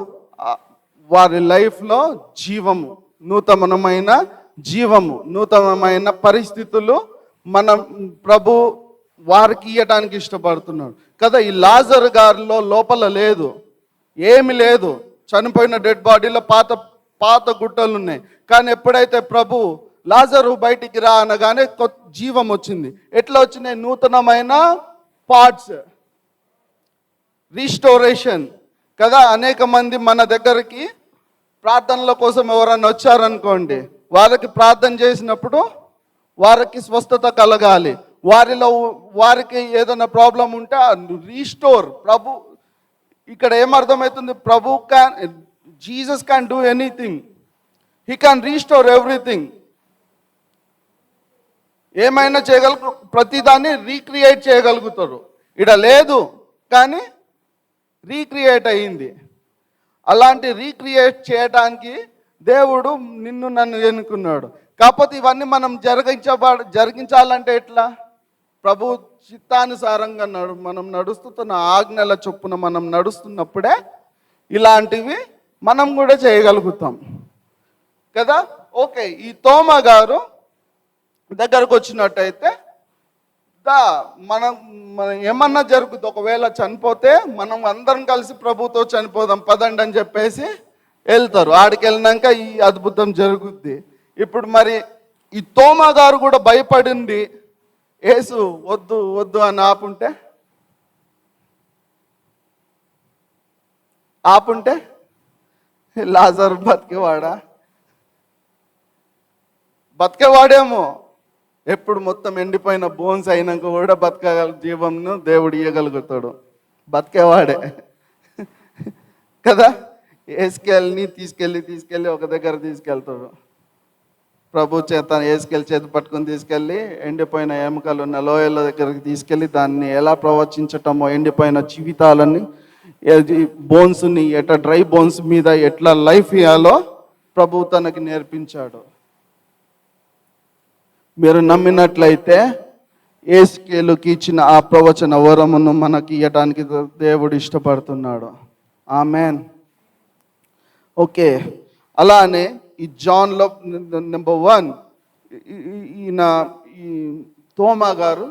వారి లైఫ్లో జీవము, నూతనమైన జీవము, నూతనమైన పరిస్థితులు మనం ప్రభు వారికి ఇవ్వటానికి ఇష్టపడుతున్నాడు కదా. ఈ లాజర్ గారిలో లోపల లేదు, ఏమి లేదు, చనిపోయిన డెడ్ బాడీలో పాత గుట్టలు ఉన్నాయి. కానీ ఎప్పుడైతే ప్రభు లాజరు బయటికి రా అనగానే కొత్త జీవం వచ్చింది. ఎట్లా వచ్చినాయి? నూతనమైన పార్ట్స్, రీస్టోరేషన్ కదా. అనేక మంది మన దగ్గరికి ప్రార్థనల కోసం ఎవరైనా వచ్చారనుకోండి, వారికి ప్రార్థన చేసినప్పుడు వారికి స్వస్థత కలగాలి. వారికి ఏదైనా ప్రాబ్లం ఉంటే రీస్టోర్ ప్రభు. ఇక్కడ ఏమర్థమవుతుంది? Jesus can do anything, he can restore everything. ఏమైనా ప్రతిదాన్ని రీక్రియేట్ చేయగలుగుతారు. ఇక్కడ లేదు కానీ రీక్రియేట్ అయ్యింది. అలాంటి రీక్రియేట్ చేయడానికి దేవుడు నిన్ను నన్ను ఎన్నుకున్నాడు. కాకపోతే ఇవన్నీ మనం జరిగించాలంటే ఎట్లా? ప్రభు చిత్తానుసారంగా మనం నడుస్తున్న ఆజ్ఞల చొప్పున మనం నడుస్తున్నప్పుడే ఇలాంటివి మనం కూడా చేయగలుగుతాం కదా. ఓకే, ఈ తోమా గారు దగ్గరకు వచ్చినట్టయితే దా మనం ఏమన్నా జరుగుతుంది, ఒకవేళ చనిపోతే మనం అందరం కలిసి ప్రభుతో చనిపోదాం పదండి అని చెప్పేసి వెళ్తారు. ఆడికి వెళ్ళినాక ఈ అద్భుతం జరుగుద్ది. ఇప్పుడు మరి ఈ తోమా గారు కూడా భయపడింది, యేసు వద్దు వద్దు అని ఆపుంటే లాజరు బతికేవాడేమో. ఎప్పుడు మొత్తం ఎండిపోయిన బోన్స్ అయినాక కూడా బతకగల జీవంను దేవుడు ఇవ్వగలుగుతాడు, బతికేవాడే కదా. తీసుకెళ్ళి ఒక దగ్గర తీసుకెళ్తాడు. ప్రభు చేత చేతి పట్టుకుని తీసుకెళ్ళి ఎండిపోయిన ఎముకలు ఉన్న లోయల దగ్గరికి తీసుకెళ్ళి దాన్ని ఎలా ప్రవచించటమో, ఎండిపోయిన జీవితాలని బోన్స్ని డ్రై బోన్స్ మీద ఎట్లా లైఫ్ ఇవ్వాలో ప్రభు తనకి నేర్పించాడు. మీరు నమ్మినట్లయితే యేసుకేలుకి ఇచ్చిన ఆ ప్రవచన వరమును మనకి ఇవ్వడానికి దేవుడు ఇష్టపడుతున్నాడు. ఆమెన్. ఓకే, అలానే ఈ జాన్లో నెంబర్ 1 ఈ తోమా గారు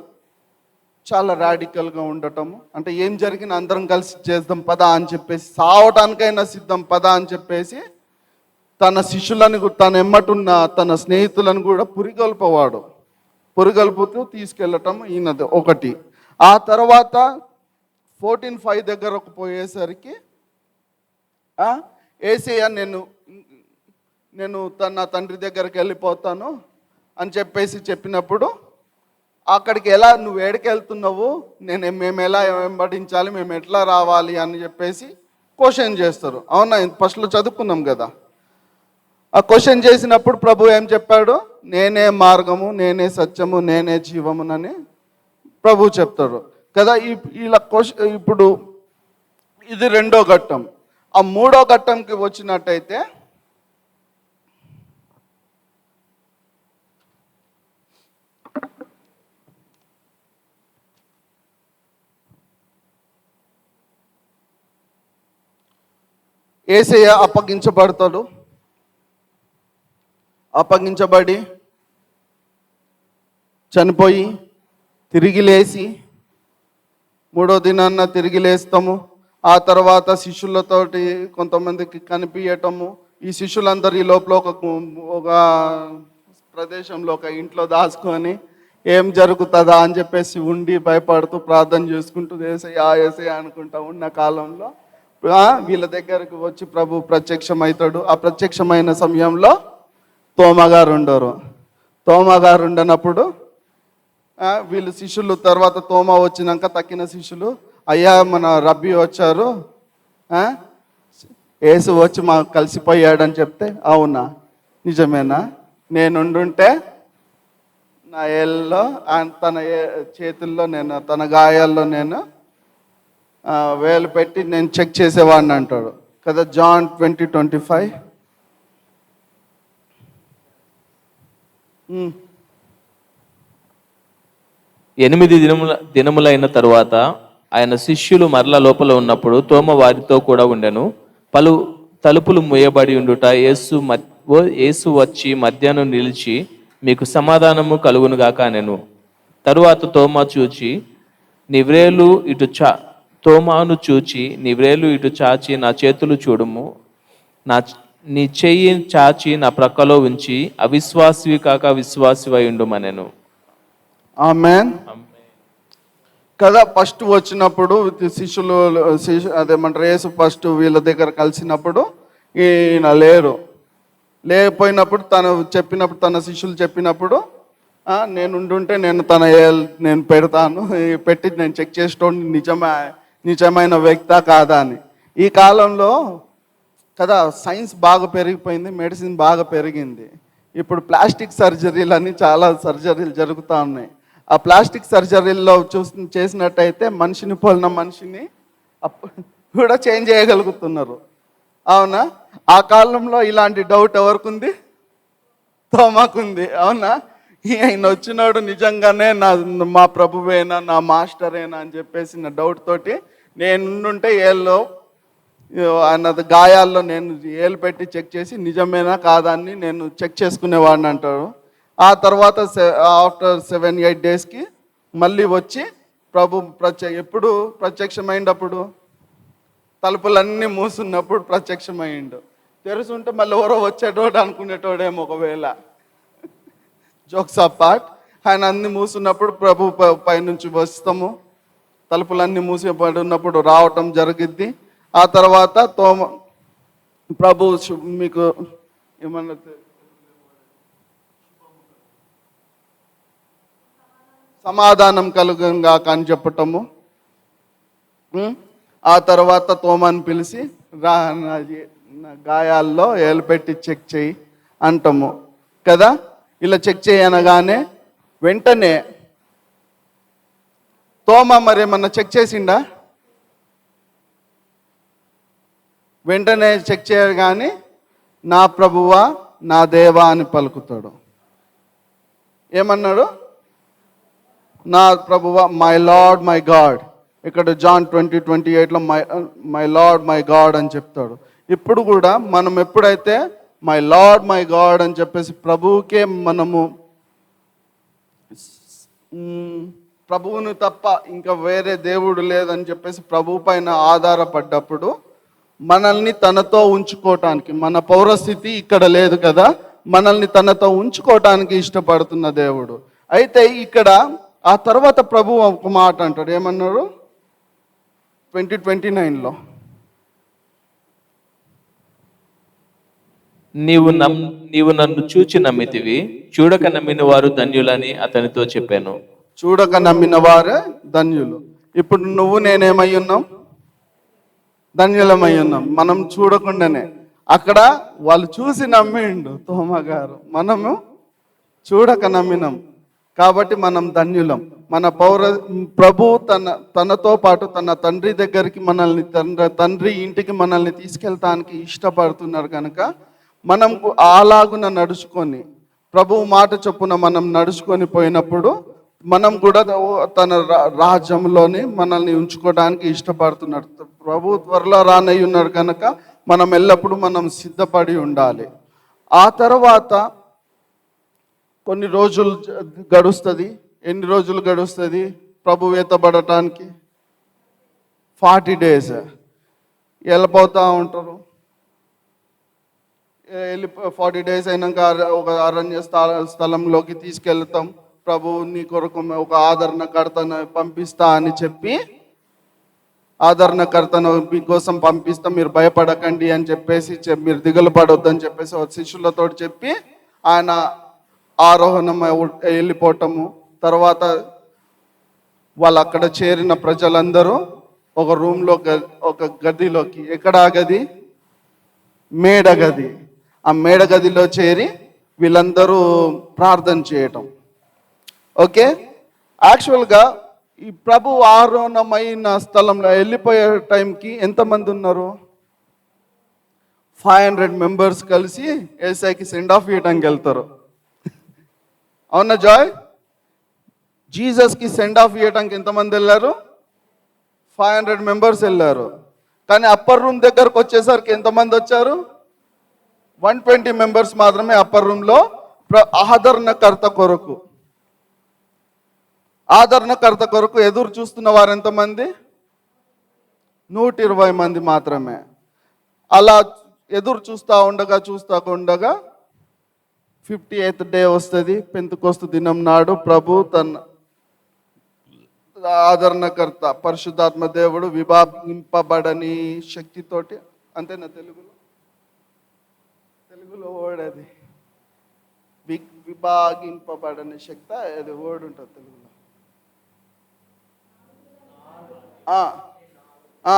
చాలా రాడికల్గా ఉండటము. అంటే ఏం జరిగిన అందరం కలిసి చేద్దాం పదా అని చెప్పేసి, సావటానికైనా సిద్ధం పదా అని చెప్పేసి తన శిష్యులను, తన ఎమ్మటున్న తన స్నేహితులను కూడా పురిగొల్పుతూ తీసుకెళ్ళటం ఈయనది ఒకటి. ఆ తర్వాత 14:5 దగ్గరకు పోయేసరికి యేసయ్య నేను నా తండ్రి దగ్గరికి వెళ్ళిపోతాను అని చెప్పేసి చెప్పినప్పుడు, అక్కడికి ఎలా నువ్వు ఏడికి వెళ్తున్నావు, మేము ఎలా వెంబడించాలి, మేము ఎట్లా రావాలి అని చెప్పేసి క్వశ్చన్ చేస్తారు. అవునా, ఫస్ట్లో చదువుకున్నాం కదా. ఆ క్వశ్చన్ చేసినప్పుడు ప్రభు ఏం చెప్పాడు? నేనే మార్గము, నేనే సత్యము, నేనే జీవమునని ప్రభు చెప్తాడు కదా. ఇలా ఇప్పుడు ఇది 2వ ఘట్టం. ఆ 3వ ఘట్టంకి వచ్చినట్టయితే యేసయ్య అప్పగించబడి చనిపోయి తిరిగి లేచి 3వ దినాన్న తిరిగి లేస్తాము. ఆ తర్వాత శిష్యులతోటి కొంతమందికి కనిపించటము. ఈ శిష్యులందరూ ఈ లోపల ఒక ప్రదేశంలో ఒక ఇంట్లో దాచుకొని ఏం జరుగుతుందా అని చెప్పేసి ఉండి భయపడుతూ ప్రార్థన చేసుకుంటూ యేసయ్య అనుకుంటా ఉన్న కాలంలో వీళ్ళ దగ్గరకు వచ్చి ప్రభు ప్రత్యక్షమవుతాడు. ఆ ప్రత్యక్షమైన సమయంలో తోమా గారు ఉండనప్పుడు వీళ్ళు శిష్యులు, తర్వాత తోమా వచ్చినాక తక్కిన శిష్యులు, అయ్యా మన రబ్బీ వచ్చారు, యేసు వచ్చి మాకు కలిసిపోయాడని చెప్తే, అవునా నిజమేనా, నేనుండుంటే నా ఏళ్ళలో తన చేతుల్లో తన గాయాల్లో వేలు పెట్టి నేను చెక్ చేసేవాడిని అంటాడు కదా. జాన్ 20:25. 8 దినములైన తరువాత ఆయన శిష్యులు మరల లోపల ఉన్నప్పుడు తోమ వారితో కూడా ఉండెను. తలుపులు మూయబడి ఉండుట యేసు వచ్చి మధ్యాహ్నం నిలిచి, మీకు సమాధానము కలుగునుగాక అనెను. తరువాత తోమాను చూచి నీవ్రేలు ఇటు చాచి నా చేతులు చూడుము, నీ చెయ్యి చాచి నా ప్రక్కలో ఉంచి అవిశ్వాసివి కాక విశ్వాసివై ఉండుమనెను. ఆమేన్ కదా. ఫస్ట్ వచ్చినప్పుడు శిష్యులు అదేమంటారు, యేసు ఫస్ట్ వీళ్ళ దగ్గర కలిసినప్పుడు ఈయన లేకపోయినప్పుడు తన శిష్యులు చెప్పినప్పుడు నేనుండుంటే నేను పెడతాను, పెట్టి నేను చెక్ చేసేటోడిని నిజమైన వ్యక్తా కాదా అని. ఈ కాలంలో కదా సైన్స్ బాగా పెరిగిపోయింది, మెడిసిన్ బాగా పెరిగింది. ఇప్పుడు ప్లాస్టిక్ సర్జరీలని చాలా సర్జరీలు జరుగుతూ ఉన్నాయి. ఆ ప్లాస్టిక్ సర్జరీల్లో చేసినట్టయితే మనిషిని పోలిన మనిషిని కూడా చేంజ్ చేయగలుగుతున్నారు. అవునా, ఆ కాలంలో ఇలాంటి డౌట్ ఎవరికుంది? తోమాకుంది. అవునా, ఆయన వచ్చినాడు నిజంగానే మా ప్రభువేనా, నా మాస్టరేనా అని చెప్పేసి నా డౌట్ తోటి నేనుంటే అన్నది గాయాల్లో ఏలు పెట్టి చెక్ చేసి నిజమేనా కాదా అని నేను చెక్ చేసుకునేవాడిని అంటాడు. ఆ తర్వాత ఆఫ్టర్ 7-8 డేస్కి మళ్ళీ వచ్చి ప్రభు ఎప్పుడు ప్రత్యక్షమైనప్పుడు తలుపులన్నీ మూసున్నప్పుడు ప్రత్యక్షమైండు. తెరుచుంటే మళ్ళీ ఎవరో వచ్చేటోడు అనుకునేటోడేమో ఒకవేళ. జోక్స్ అపార్ట్, ఆయన అన్ని మూసున్నప్పుడు ప్రభు పైనుంచి వస్తాము, తలుపులన్నీ మూసిపడి ఉన్నప్పుడు రావటం జరిగిద్ది. ఆ తర్వాత ప్రభు మీకు ఏమన్నా సమాధానం కలుగంగాక అని చెప్పటము. ఆ తర్వాత తోమాని పిలిచి నా గాయాల్లో ఏలు పెట్టి చెక్ చేయి అంటాము కదా. ఇలా చెక్ చేయనగానే వెంటనే తోమ మరి ఏమన్నా చెక్ చేసిండా? వెంటనే చెక్ చేయగానే నా ప్రభువా నా దేవా అని పలుకుతాడు. ఏమన్నాడు? నా ప్రభువా, మై లార్డ్ మై గాడ్. ఇక్కడ జాన్ 20:28లో మై లార్డ్ మై గాడ్ అని చెప్తాడు. ఇప్పుడు కూడా మనం ఎప్పుడైతే మై లార్డ్ మై గాడ్ అని చెప్పేసి ప్రభువుకే మనము ప్రభువును తప్ప ఇంకా వేరే దేవుడు లేదని చెప్పేసి ప్రభువు పైన ఆధారపడ్డప్పుడు మనల్ని తనతో ఉంచుకోవటానికి, మన పౌరస్థితి ఇక్కడ లేదు కదా, మనల్ని తనతో ఉంచుకోవటానికి ఇష్టపడుతున్న దేవుడు. అయితే ఇక్కడ ఆ తర్వాత ప్రభు ఒక మాట అంటాడు. ఏమన్నాడు? 20:29లో నీవు నన్ను చూచి నమ్మితివి, చూడక నమ్మిన వారు ధన్యులని అతనితో చెప్పాను. చూడక నమ్మిన వారే ధన్యులు. ఇప్పుడు నువ్వు నేనేమై ఉన్నాం? ధన్యులమై ఉన్నాం. మనం చూడకుండానే, అక్కడ వాళ్ళు చూసి నమ్మిండు తోమ గారు, మనము చూడక నమ్మినాం కాబట్టి మనం ధన్యులం. మన ప్రభు తనతో పాటు తన తండ్రి దగ్గరికి మనల్ని తండ్రి ఇంటికి మనల్ని తీసుకెళ్తానికి ఇష్టపడుతున్నారు కనుక మనం అలాగున నడుచుకొని ప్రభువు మాట చొప్పున మనం నడుచుకొని పోయినప్పుడు మనం కూడా తన రాజ్యంలోని మనల్ని ఉంచుకోవడానికి ఇష్టపడుతున్నాడు. ప్రభు త్వరలో రానయ్యి ఉన్నాడు కనుక మనం ఎల్లప్పుడూ మనం సిద్ధపడి ఉండాలి. ఆ తర్వాత కొన్ని రోజులు గడుస్తుంది. ఎన్ని రోజులు గడుస్తుంది ప్రభు ఎత్తబడటానికి? 40 days. వెళ్ళిపోతూ ఉంటారు. 40 days అయినాక ఒక అరణ్య స్థలంలోకి తీసుకెళ్తాం. ప్రభు నీ కొరకు ఒక ఆదరణకర్తను పంపిస్తా అని చెప్పి, ఆదరణకర్తను మీకోసం పంపిస్తా, మీరు భయపడకండి అని చెప్పేసి, మీరు దిగులు పడొద్దని చెప్పేసి శిష్యులతో చెప్పి ఆయన ఆరోహణం వెళ్ళిపోవటము. తర్వాత వాళ్ళు అక్కడ చేరిన ప్రజలందరూ ఒక రూమ్లో, ఒక గదిలోకి, ఎక్కడ ఆ గది? మేడ గది. ఆ మేడ గదిలో చేరి వీళ్ళందరూ ప్రార్థన చేయటం. ఓకే, యాక్చువల్గా ఈ ప్రభు ఆరోహణమైన స్థలంలో వెళ్ళిపోయే టైంకి ఎంతమంది ఉన్నారు? 500 members కలిసి ఏసైకి సెండ్ ఆఫ్ ఇవ్వడానికి వెళ్తారు. అవునా జాయ్? జీసస్కి సెండ్ ఆఫ్ ఇవ్వడానికి ఎంతమంది వెళ్ళారు? 500 members వెళ్ళారు. కానీ అప్పర్ రూమ్ దగ్గరకు వచ్చేసరికి ఎంతమంది వచ్చారు? 120 members మాత్రమే అప్పర్ రూమ్లో. ఆదరణకర్త కొరకు ఎదురు చూస్తున్న వారు ఎంతమంది? 120 మంది మాత్రమే. అలా ఎదురు చూస్తూ ఉండగా 58th day వస్తుంది. పెంతెకోస్తు దినం నాడు ప్రభు తన ఆదరణకర్త పరిశుద్ధాత్మ దేవుడు విభాగింపబడని శక్తితోటి, అంతేనా తెలుగులో వర్డ్ అది? విభాగింపబడని శక్తి, అది వర్డ్ ఉంటుంది తెలుగులో.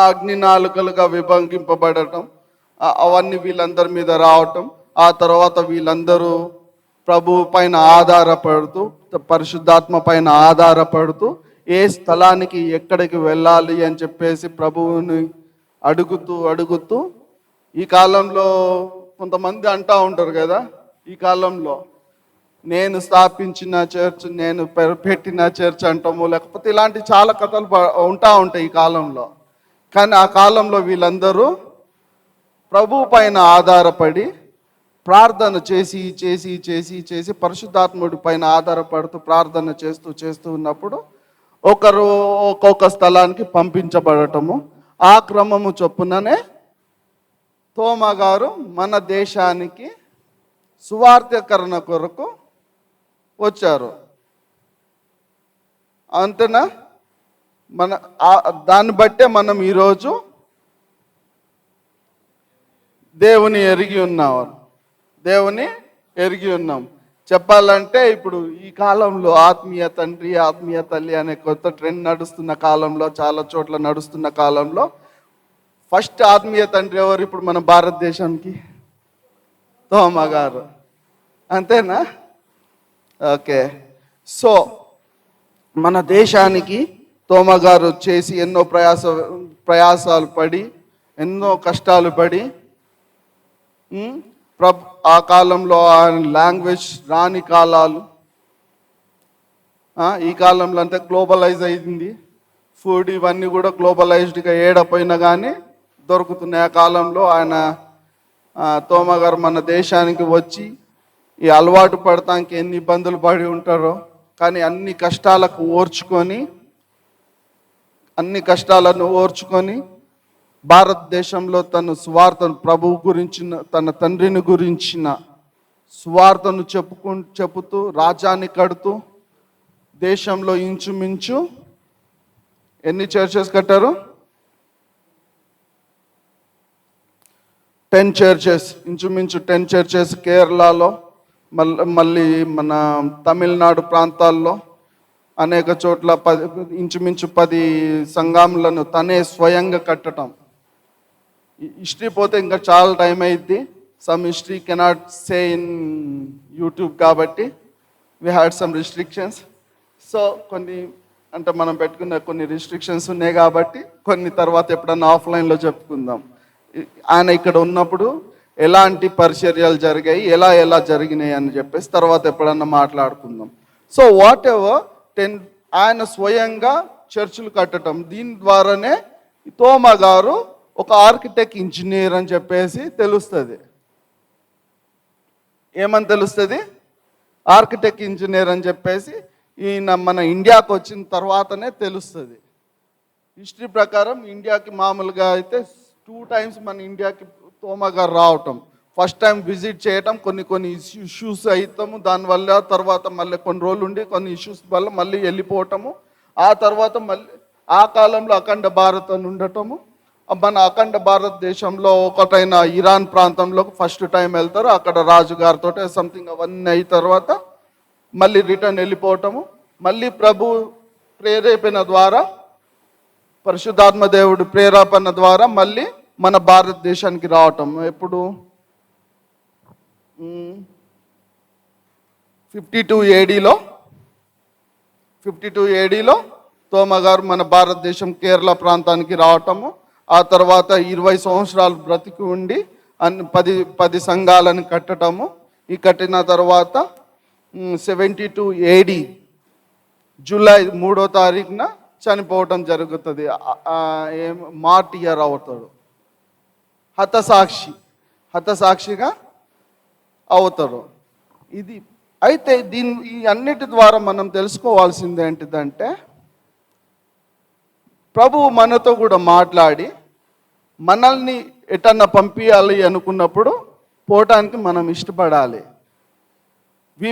అగ్ని నాలుకలుగా విభాగింపబడటం, అవన్నీ వీళ్ళందరి మీద రావటం. ఆ తర్వాత వీళ్ళందరూ ప్రభు పైన ఆధారపడుతూ, పరిశుద్ధాత్మ పైన ఆధారపడుతూ ఏ స్థలానికి ఎక్కడికి వెళ్ళాలి అని చెప్పేసి ప్రభువుని అడుగుతూ ఈ కాలంలో కొంతమంది అంటూ ఉంటారు కదా, ఈ కాలంలో నేను స్థాపించిన చర్చ్, నేను పెట్టిన చర్చ్ అంటాము, లేకపోతే ఇలాంటి చాలా కథలు ఉంటాయి ఈ కాలంలో. కానీ ఆ కాలంలో వీళ్ళందరూ ప్రభు పైన ఆధారపడి ప్రార్థన చేసి పరిశుద్ధాత్ముడి పైన ఆధారపడుతూ ప్రార్థన చేస్తూ ఉన్నప్పుడు ఒకరు ఒక్కొక్క స్థలానికి పంపించబడటము. ఆ క్రమము చొప్పుననే తోమా గారు మన దేశానికి సువార్తీకరణ కొరకు వచ్చారు. అంతేనా? దాన్ని బట్టే మనం ఈరోజు దేవుని ఎరిగి ఉన్నాం. చెప్పాలంటే ఇప్పుడు ఈ కాలంలో ఆత్మీయ తండ్రి, ఆత్మీయ తల్లి అనే కొత్త ట్రెండ్ నడుస్తున్న కాలంలో, చాలా చోట్ల నడుస్తున్న కాలంలో ఫస్ట్ ఆత్మీయ తండ్రి ఎవరు ఇప్పుడు మన భారతదేశానికి? తోమా గారు. అంతేనా? ఓకే. సో మన దేశానికి తోమా గారు చేసి ఎన్నో ప్రయాసాలు పడి, ఎన్నో కష్టాలు పడి, ఆ కాలంలో లాంగ్వేజ్ రాని కాలాలు, ఈ కాలంలో అంతా గ్లోబలైజ్ అయింది. ఫుడ్ ఇవన్నీ కూడా గ్లోబలైజ్డ్గా ఏడపోయినా కానీ దొరుకుతున్నాయి. ఆ కాలంలో తోమా గారు మన దేశానికి వచ్చి ఈ అలవాటు పడటానికి ఎన్ని ఇబ్బందులు పడి ఉంటారో, కానీ అన్ని కష్టాలను ఓర్చుకొని భారతదేశంలో తన సువార్తను, ప్రభువు గురించిన, తన తండ్రిని గురించిన సువార్తను చెప్పుతూ రాజ్యాన్ని కడుతూ దేశంలో ఇంచుమించు ఎన్ని చర్చెస్ కట్టారు? 10 చర్చెస్, ఇంచుమించు 10 చర్చెస్ కేరళలో, మళ్ళీ మన తమిళనాడు ప్రాంతాల్లో అనేక చోట్ల ఇంచుమించు 10 సంఘములను తనే స్వయంగా కట్టడం. హిస్టరీ పోతే ఇంకా చాలా టైం అయింది. Some history cannot say in YouTube కాబట్టి we had some restrictions. So కొన్ని అంటే మనం పెట్టుకున్న కొన్ని రిస్ట్రిక్షన్స్ ఉన్నాయి కాబట్టి కొన్ని తర్వాత ఎప్పుడన్నా ఆఫ్లైన్లో చెప్పుకుందాం. ఆయన ఇక్కడ ఉన్నప్పుడు ఎలాంటి పరిచర్యలు జరిగాయి, ఎలా జరిగినాయి అని చెప్పేసి తర్వాత ఎప్పుడన్నా మాట్లాడుకుందాం. సో వాట్ ఎవర్ ఆయన స్వయంగా చర్చిలు కట్టడం, దీని ద్వారానే తోమా గారు ఒక ఆర్కిటెక్ట్, ఇంజనీర్ అని చెప్పేసి తెలుస్తుంది. ఏమని తెలుస్తుంది? ఆర్కిటెక్ట్, ఇంజనీర్ అని చెప్పేసి ఈయన మన ఇండియాకి వచ్చిన తర్వాతనే తెలుస్తుంది. హిస్టరీ ప్రకారం ఇండియాకి మామూలుగా అయితే 2 times మన ఇండియాకి తోమా గారు రావటం. ఫస్ట్ టైం విజిట్ చేయటం, కొన్ని ఇష్యూస్ అవుతాము, దానివల్ల తర్వాత మళ్ళీ కొన్ని రోజులు ఉండి కొన్ని ఇష్యూస్ వల్ల మళ్ళీ వెళ్ళిపోవటము. ఆ తర్వాత మళ్ళీ ఆ కాలంలో అఖండ భారత్ అని ఉండటము. మన అఖండ భారతదేశంలో ఒకటైన ఇరాన్ ప్రాంతంలో ఫస్ట్ టైం వెళ్తారు. అక్కడ రాజుగారితో సంథింగ్ అవన్నీ అయిన తర్వాత మళ్ళీ రిటర్న్ వెళ్ళిపోవటము. మళ్ళీ ప్రభు ప్రేరేపణ ద్వారా, పరిశుద్ధాత్మ దేవుడు ప్రేరేపణ ద్వారా మళ్ళీ మన భారతదేశానికి రావటం. ఎప్పుడు 52 ADలో తోమా గారు మన భారతదేశం కేరళ ప్రాంతానికి రావటము. ఆ తర్వాత 20 సంవత్సరాలు బ్రతికి ఉండి 10 సంఘాలను కట్టటము. ఈ కట్టిన తర్వాత 72 AD జూలై 3వ తారీఖున చనిపోవటం జరుగుతుంది. మార్టియర్ అవుతాడు, హతసాక్షిగా అవుతాడు. ఇది అయితే ఈ అన్నిటి ద్వారా మనం తెలుసుకోవాల్సింది ఏంటిదంటే, ప్రభువు మనతో కూడా మాట్లాడి మనల్ని ఎటన్నా పంపించాలి అనుకున్నప్పుడు పోవటానికి మనం ఇష్టపడాలి. వి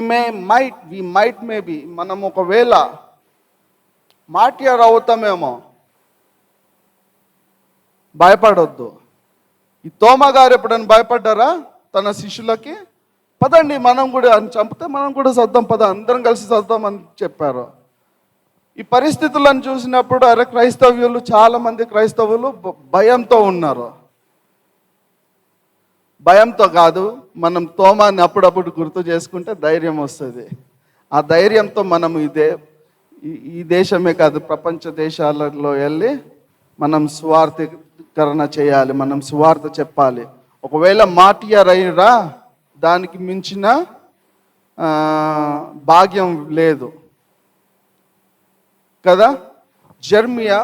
మైట్ మేబీ మనం ఒకవేళ మార్టియర్ అవుతామేమో, భయపడొద్దు. ఈ తోమా గారు ఎప్పుడైనా భయపడ్డారా తన శిష్యులకి? పదండి మనం కూడా చంపితే మనం కూడా సద్దాం, అందరం కలిసి సద్దాం అని చెప్పారు. ఈ పరిస్థితులను చూసినప్పుడు చాలా మంది క్రైస్తవులు భయంతో ఉన్నారు. భయంతో కాదు, మనం తోమాని అప్పుడప్పుడు గుర్తు చేసుకుంటే ధైర్యం వస్తుంది. ఆ ధైర్యంతో మనం ఈ దేశమే కాదు, ప్రపంచ దేశాలలో వెళ్ళి మనం స్వార్థీకరణ చేయాలి, మనం సువార్త చెప్పాలి. ఒకవేళ మార్టియర్ అయిరా దానికి మించిన భాగ్యం లేదు కదా. Jeremiah,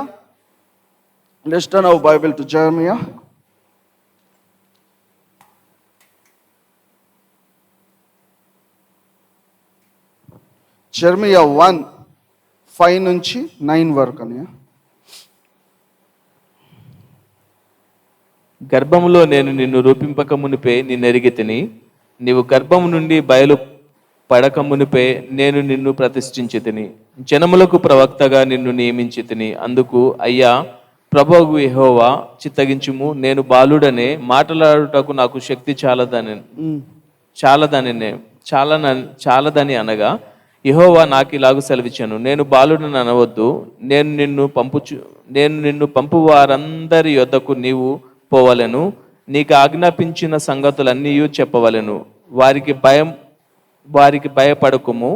let's turn our Bible to Jeremiah. Jeremiah 1, 5 నుంచి 9 వరకు అని. గర్భములో నేను నిన్ను రూపింపక మునిపే నిన్నెరిగి తిని, నీవు గర్భము నుండి బయలు పడక మునిపే నేను నిన్ను ప్రతిష్ఠించి తిని, జనములకు ప్రవక్తగా నిన్ను నియమించి తిని. అందుకు అయ్యా ప్రభువు యెహోవా చిత్తగించుము, నేను బాలుడనే మాట్లాడుటకు నాకు శక్తి చాలదని అనగా, యెహోవా నాకు ఇలాగు సెలవిచ్చాను, నేను బాలుడని అనవద్దు, నేను నిన్ను పంపు వారందరి యొద్దకు నీవు పోవలెను, నీకు ఆజ్ఞాపించిన సంగతులన్నీ చెప్పవలెను, వారికి భయపడకుము,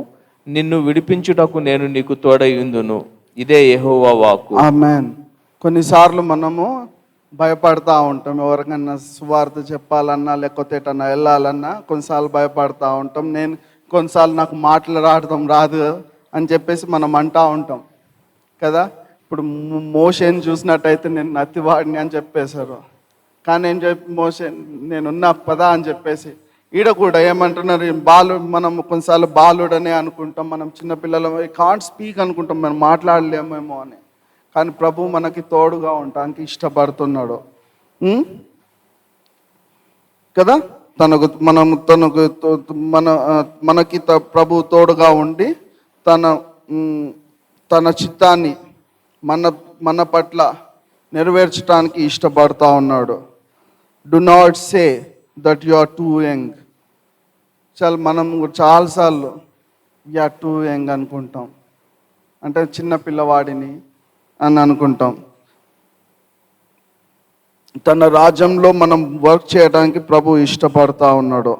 నిన్ను విడిపించుటకు నేను నీకు తోడయుందును. ఇదే యెహోవా వాక్కు. ఆమేన్. కొన్నిసార్లు మనము భయపడతా ఉంటాం, ఎవరికన్నా సువార్త చెప్పాలన్నా లేకపోతే ఎటన్నా వెళ్ళాలన్నా కొన్నిసార్లు భయపడతా ఉంటాం. కొన్నిసార్లు నాకు మాట్లాడటం రాదు అని చెప్పేసి మనం అంటూ ఉంటాం కదా. ఇప్పుడు మోషేని చూసినట్టయితే నేను నత్తివాడిని అని చెప్పేశారు, కానీ ఏం చెప్పి మోషే నేనున్నా పదా అని చెప్పేసి. ఈడ కూడా ఏమంటున్నారు, మనం కొన్నిసార్లు బాలుడనే అనుకుంటాం, మనం చిన్నపిల్లలు కాంట్ స్పీక్ అనుకుంటాం, మనం మాట్లాడలేమేమో అని. కానీ ప్రభు మనకి తోడుగా ఉండటానికి ఇష్టపడుతున్నాడు కదా. మనకి ప్రభు తోడుగా ఉండి తన చిత్తాన్ని మన పట్ల నెరవేర్చడానికి ఇష్టపడతా ఉన్నాడు. Do not say that you are too young. మనం చాలాసార్లు యు ఆర్ టూ యంగ్ అనుకుంటాం, అంటే చిన్న పిల్లవాడిని అని అనుకుంటాం. తన రాజ్యంలో మనం వర్క్ చేయడానికి ప్రభు ఇష్టపడతా ఉన్నాడు.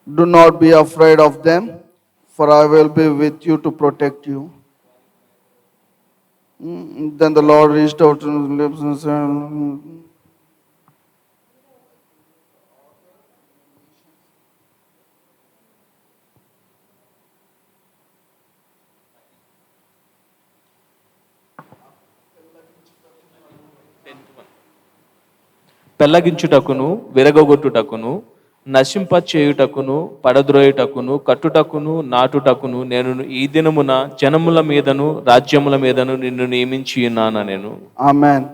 Do not be afraid of them, for I will be with you to protect you. Then the Lord reached out to his lips and said, పెళ్ళగించుటకును, విరగొట్టుటకును, నశింప చేయుటకును, పడద్రోయుటకును, కట్టుటకును, నాటుటకును నేను ఈ దినమున జనముల మీదను రాజ్యముల మీదను నిన్ను నియమించి ఉన్నాను. నేను ఆమేన్.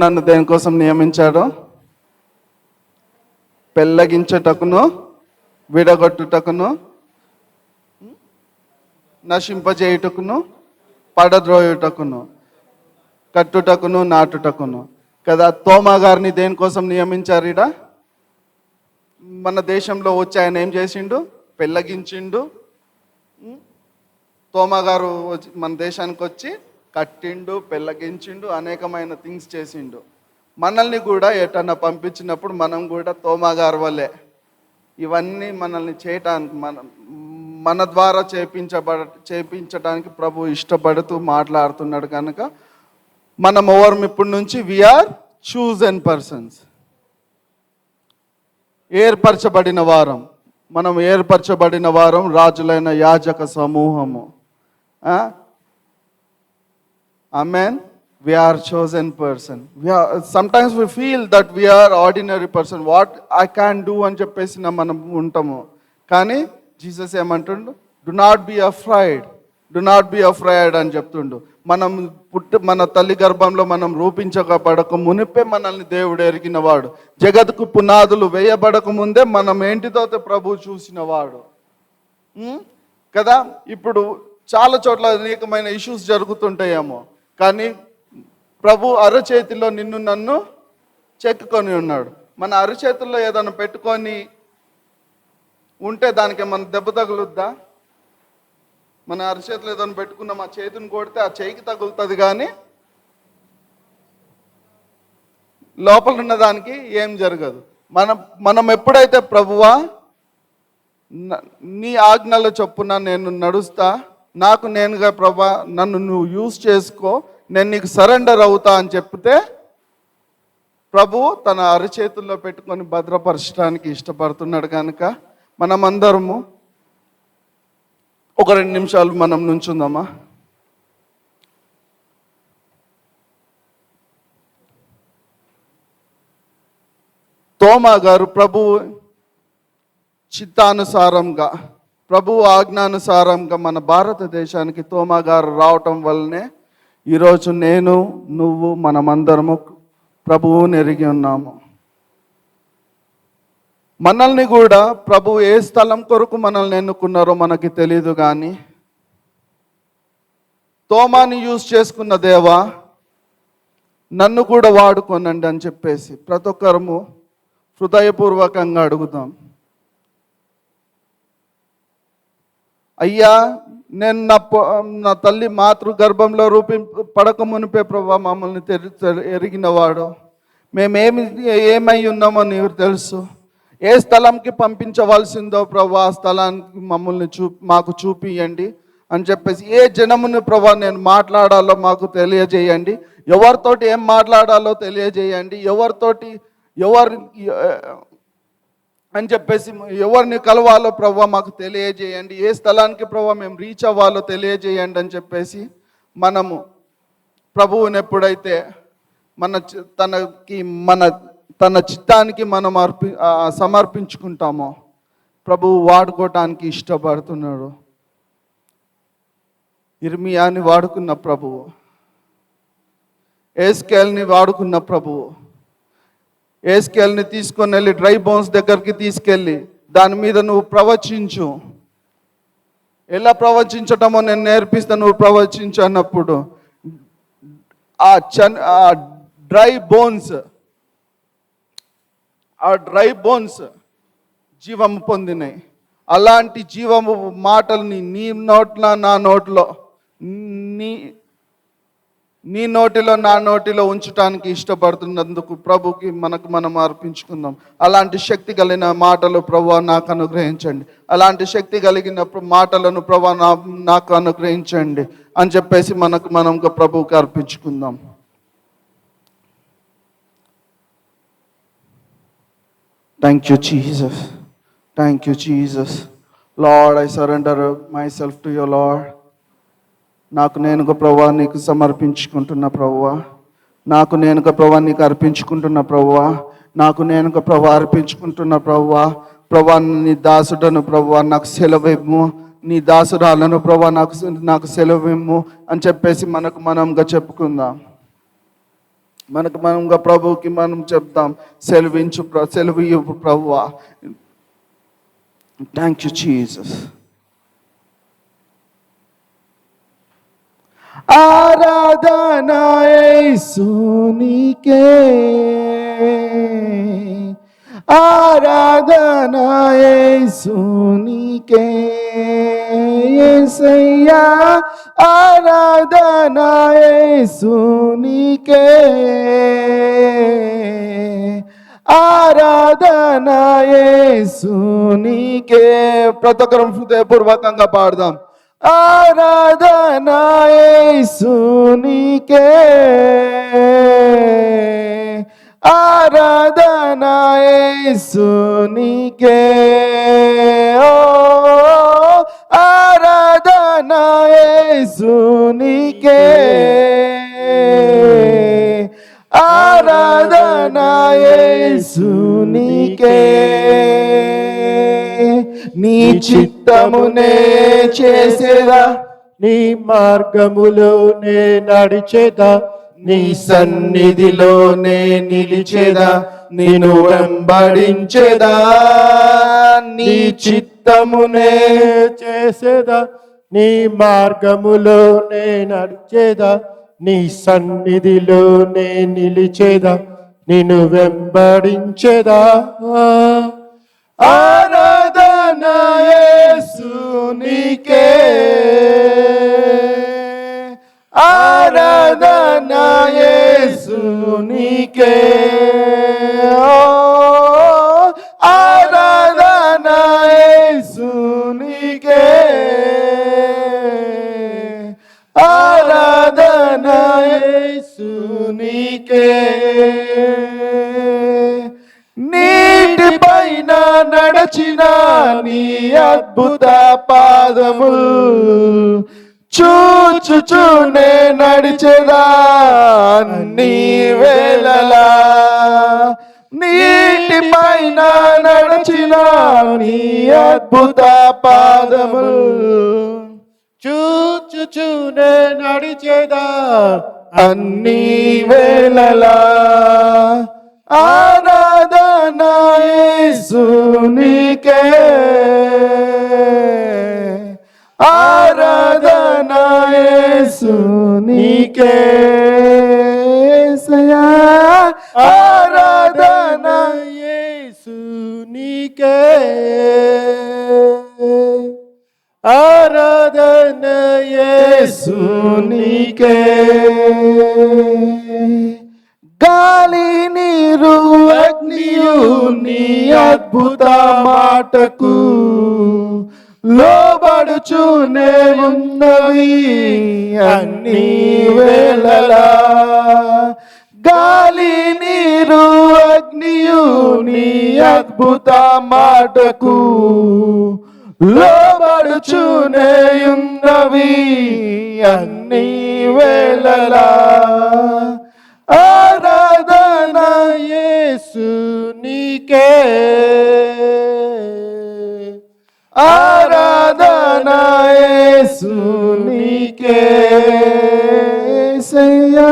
నన్ను దేనికోసం నియమించాడు? పెళ్ళగించుటకును, విడగొట్టుటకును, నశింపజేయుటకును, పడద్రోయుటకును, కట్టుటకును, నాటుటకును కదా. తోమా గారిని దేనికోసం నియమించారు? ఇడ మన దేశంలో వచ్చి ఆయన ఏం చేసిండు? పెళ్ళగించిండు. తోమా గారు మన దేశానికి వచ్చి కట్టిండు, పెళ్ళగించిండు, అనేకమైన థింగ్స్ చేసిండు. మనల్ని కూడా ఎటన్నా పంపించినప్పుడు మనం కూడా తోమా గారు వల్లే ఇవన్నీ మనల్ని చేయటానికి మన ద్వారా చేపించడానికి ప్రభు ఇష్టపడుతూ మాట్లాడుతున్నాడు. కనుక మనం ఓవర్ ఇప్పటి నుంచి వీఆర్ చూజన్ పర్సన్స్, ఏర్పరచబడిన వారం. మనం ఏర్పరచబడిన వారం, రాజులైన యాజక సమూహము. ఆమేన్. We are chosen person. Sometimes we feel that we are ordinary person. What I can do అని చెప్పేసి మనం ఉంటాము. కానీ జీసస్ ఏమంటుండు? Do not be afraid, do not be afraid అని చెప్తుండు. మన తల్లి గర్భంలో మనం రూపించబడక మునిపే మనల్ని దేవుడు ఎరిగినవాడు. జగత్కు పునాదులు వేయబడక ముందే మనం ఏంటితో ప్రభు చూసినవాడు కదా. ఇప్పుడు చాలా చోట్ల అనేకమైన ఇష్యూస్ జరుగుతుంటాయేమో, కానీ ప్రభు అరచేతిలో నిన్ను నన్ను చెక్కుకొని ఉన్నాడు. మన అరచేతుల్లో ఏదైనా పెట్టుకొని ఉంటే దానికి ఏమన్నా దెబ్బ తగులుద్దా? మన అరచేతులు ఏదైనా పెట్టుకున్నాం, ఆ చేతిని కొడితే ఆ చేయికి తగులుతుంది, కానీ లోపల ఉన్న దానికి ఏం జరగదు. మనం ఎప్పుడైతే ప్రభువా నీ ఆజ్ఞల చొప్పున నేను నడుస్తా, నాకు నేనుగా ప్రభా నన్ను నువ్వు యూజ్ చేసుకో, నేను నీకు సరెండర్ అవుతా అని చెప్తే ప్రభు తన అరచేతుల్లో పెట్టుకొని భద్రపరచడానికి ఇష్టపడుతున్నాడు. కనుక మనమందరము ఒక 2 నిమిషాలు మనం నుంచుందామా? తోమా గారు ప్రభు చిత్తానుసారంగా, ప్రభు ఆజ్ఞానుసారంగా మన భారతదేశానికి తోమా గారు రావటం వల్లనే ఈరోజు నేను, నువ్వు, మనమందరము ప్రభువుని ఎరిగి ఉన్నాము. మనల్ని కూడా ప్రభు ఏ స్థలం కొరకు మనల్ని ఎన్నుకున్నారో మనకి తెలియదు, కానీ తోమాని యూజ్ చేసుకున్న దేవా నన్ను కూడా వాడుకోనండి అని చెప్పేసి ప్రతి ఒక్కరము హృదయపూర్వకంగా అడుగుతాం. అయ్యా, నేను నా తల్లి మాతృగర్భంలో పడక మునిపే ప్రభా మమ్మల్ని ఎరిగినవాడు, ఏమై ఉన్నామో నీకు తెలుసు. ఏ స్థలంకి పంపించవలసిందో ప్రభా ఆ స్థలానికి మమ్మల్ని మాకు చూపియండి అని చెప్పేసి, ఏ జనముని ప్రభా నేను మాట్లాడాలో మాకు తెలియజేయండి, ఎవరితోటి ఏం మాట్లాడాలో తెలియజేయండి, ఎవరు అని చెప్పేసి ఎవరిని కలవాలో ప్రభా మాకు తెలియజేయండి, ఏ స్థలానికి ప్రభా మేము రీచ్ అవ్వాలో తెలియజేయండి అని చెప్పేసి మనము ప్రభువుని ఎప్పుడైతే తన చిత్తానికి మనం సమర్పించుకుంటామో ప్రభువు వాడుకోవటానికి ఇష్టపడుతున్నాడు. ఇర్మియాని వాడుకున్న ప్రభువు, ఏస్కేల్ని వాడుకున్న ప్రభువు, ఏస్కేల్ని తీసుకొని వెళ్ళి డ్రై బోన్స్ దగ్గరికి తీసుకెళ్ళి దాని మీద నువ్వు ప్రవచించు, ఎలా ప్రవచించటమో నేను నేర్పిస్తా, నువ్వు ప్రవచించు అన్నప్పుడు ఆ డ్రై బోన్స్ జీవము పొందినాయి. అలాంటి జీవము మాటల్ని నీ నోట్లో నా నోట్లో, నీ నోటిలో నా నోటిలో ఉంచడానికి ఇష్టపడుతున్నందుకు ప్రభుకి మనం అర్పించుకుందాం. అలాంటి శక్తి కలిగిన మాటలు ప్రభు నాకు అనుగ్రహించండి, అలాంటి శక్తి కలిగిన మాటలను ప్రభు నాకు అనుగ్రహించండి అని చెప్పేసి మనం ప్రభువుకి అర్పించుకుందాం. Thank you Jesus, thank you Jesus. Lord, I surrender myself to your Lord. నాకు నేనుగా ప్రభువా నీకు సమర్పించుకుంటున్న ప్రభువా, నాకు నేనుగా ప్రభువా నీకు అర్పించుకుంటున్న ప్రభువా, నాకు నేనుగా ప్రభువా అర్పించుకుంటున్న ప్రభువా. ప్రభువా నీ దాసుడను ప్రభువా నాకు సెలవిమ్ము, నీ దాసురాలను ప్రభువా నాకు సెలవిమ్ము అని చెప్పేసి మనంగా చెప్పుకుందాం. మనంగా ప్రభువుకి మనం చెప్దాం, సెలవు ప్రభువా. Thank you Jesus. ఆరాధనా యేసునికే, ఆరాధనా యేసునికే యేసయ్యా, ఆరాధనా యేసునికే, ఆరాధనా యేసునికే. ప్రతి ఒక్కరం హృదయపూర్వకంగా పాడదాం. ఆరాధనా యేసునికే, ఆరాధనా యేసునికే, ఓ ఆరాధనా యేసునికే, ఆరాధనా యేసునికే. నీ చిత్తమునే చేసేదా, నీ మార్గములోనే నడిచేదా, నీ సన్నిధిలోనే నిలిచేదా, నిన్ను వెంబడించేదా. నీ చిత్తమునే చేసేదా, నీ మార్గములోనే నడిచేదా, నీ సన్నిధిలోనే నిలిచేదా, నిన్ను వెంబడించేదా. ఆరాధనా యేసునికే, ఆరాధనా యేసునికే, ఆరాధనా యేసునికే, ఆరాధనా యేసునికే. నీటి పైన నడచిన నీ అద్భుత పాదములు చూచుచునే నడిచెదా నీ వేళలా. నీటిపైన నడచిన నీ అద్భుత పాదములు చూచుచూనే నడిచేదా అన్ని వేళలా ఆరాధన యేసునికే ఆరాధన యేసునికే యేసయ్యా ఆరాధన యేసునికే ఆరాధన యేసునికే గాలి నీరు అగ్నియు నీ అద్భుత మాటకు లోబడుచునే ఉన్నవి అన్ని వేళలా గాలి నీరు అగ్నియు నీ అద్భుత మాటకు లోబడుచునే ఉన్నవి అన్ని వేళలా ఆరాధన యేసునికే ఆరాధన యేసునికే యేసయ్యా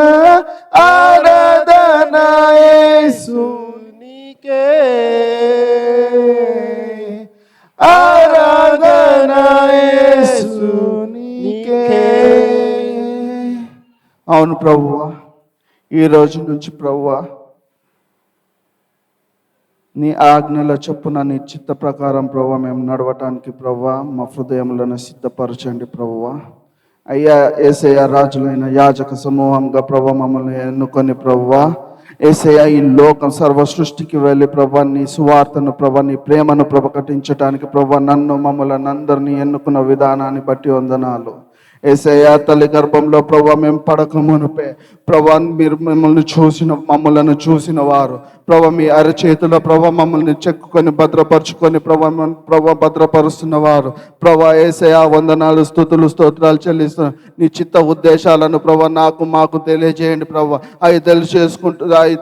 ఆరాధన యేసునికే ఆరాధన యేసునికే. అవును ప్రభువా, ఈ రోజు నుంచి ప్రభువా నీ ఆజ్ఞల చొప్పున నీ చిత్త ప్రకారం ప్రభువా మేము నడవటానికి ప్రభువా మా హృదయములను సిద్ధపరచండి ప్రభువా. అయ్యా యేసయ్య రాజులైన యాజక సమూహంగా ప్రభు మమ్మల్ని ఎన్నుకొని ప్రభువా యేసయ్య ఈ లోకం సర్వ సృష్టికి వెళ్ళి ప్రభా నీ సువార్తను ప్రభా నీ ప్రేమను ప్రకటించడానికి ప్రభా నన్ను మమ్మల్ని అందరినీ ఎన్నుకున్న విధానాన్ని బట్టి వందనాలు. యేసయ్య తల్లి గర్భంలో ప్రభా మేము పడక మునుపే ప్రభా మీరు మమ్మల్ని చూసిన వారు ప్రభా మీ అరచేతిలో ప్రభా మమ్మల్ని చెక్కుకొని భద్రపరుచుకొని ప్రభా భద్రపరుస్తున్న వారు ప్రభా యేసయ్య వందనాలు స్తుతులు స్తోత్రాలు చెల్లిస్తున్నారు. నీ చిత్త ఉద్దేశాలను ప్రభా మాకు తెలియజేయండి ప్రభా. అవి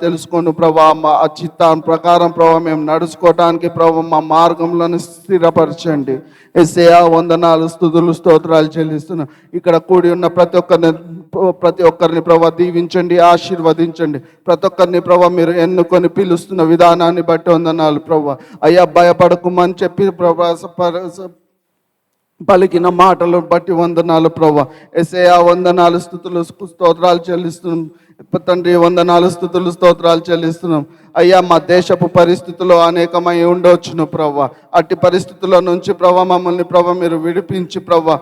తెలుసుకొని ప్రభా మా ఆ చిత్తాన్ని ప్రకారం ప్రభా మేము నడుచుకోవటానికి ప్రభా మా మార్గంలో స్థిరపరచండి. యేసయ్య వందనాలు స్తుతులు స్తోత్రాలు చెల్లిస్తున్నా. ఇక్కడ కూడి ఉన్న ప్రతి ఒక్కరిని ప్రభా దీవించండి, ఆశీర్వదించండి. ప్రతి ఒక్కరిని ప్రభా మీరు ఎన్నుకొని పిలుస్తున్న విధానాన్ని బట్టి వందనాలు ప్రభా. అయ్యా భయపడకుమని చెప్పి ప్రభా పలికిన మాటలు బట్టి వందనాలు ప్రభా. యేసయ్య వందనాలు స్తుతులు స్తోత్రాలు చెల్లిస్తున్నాం తండ్రి. వందనాలు స్తుతులు స్తోత్రాలు చెల్లిస్తున్నాం. అయ్యా మా దేశపు పరిస్థితుల్లో అనేకమై ఉండవచ్చును ప్రభా. అట్టి పరిస్థితుల నుంచి ప్రభా మమ్మల్ని ప్రభా మీరు విడిపించి ప్రభా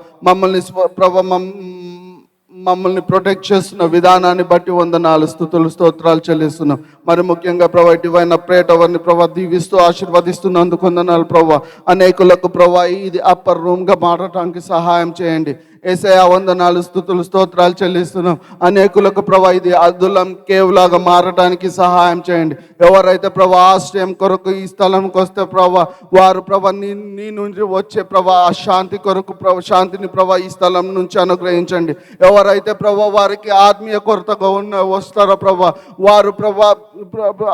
మమ్మల్ని ప్రొటెక్ట్ చేస్తున్న విధానాన్ని బట్టి వందనాలు స్తుతులు స్తోత్రాలు చెల్లిస్తున్నాం. మరి ముఖ్యంగా ప్రభా ఇటువైన ప్రేట్ అవర్ని ప్రభా దీవిస్తూ ఆశీర్వదిస్తున్నందుకు వందనాలు ప్రభా. అనేకులకు ప్రభా ఇది అప్పర్ రూమ్గా మారటానికి సహాయం చేయండి. యేసయ్య వందనాలు స్తుతులు స్తోత్రాలు చెల్లిస్తున్నాం. అనేకులకు ప్రభా ఇది అద్దులం కేవ్ లాగా మారటానికి సహాయం చేయండి. ఎవరైతే ప్రభా ఆశ్రయం కొరకు ఈ స్థలంకి వస్తే ప్రభా వారు ప్రభా నీ నుంచి వచ్చే ప్రభా ఆ శాంతి కొరకు శాంతిని ప్రభా ఈ స్థలం నుంచి అనుగ్రహించండి. ఎవరైతే ప్రభా వారికి ఆత్మీయ కొరతగా వస్తారో ప్రభా వారు ప్రభా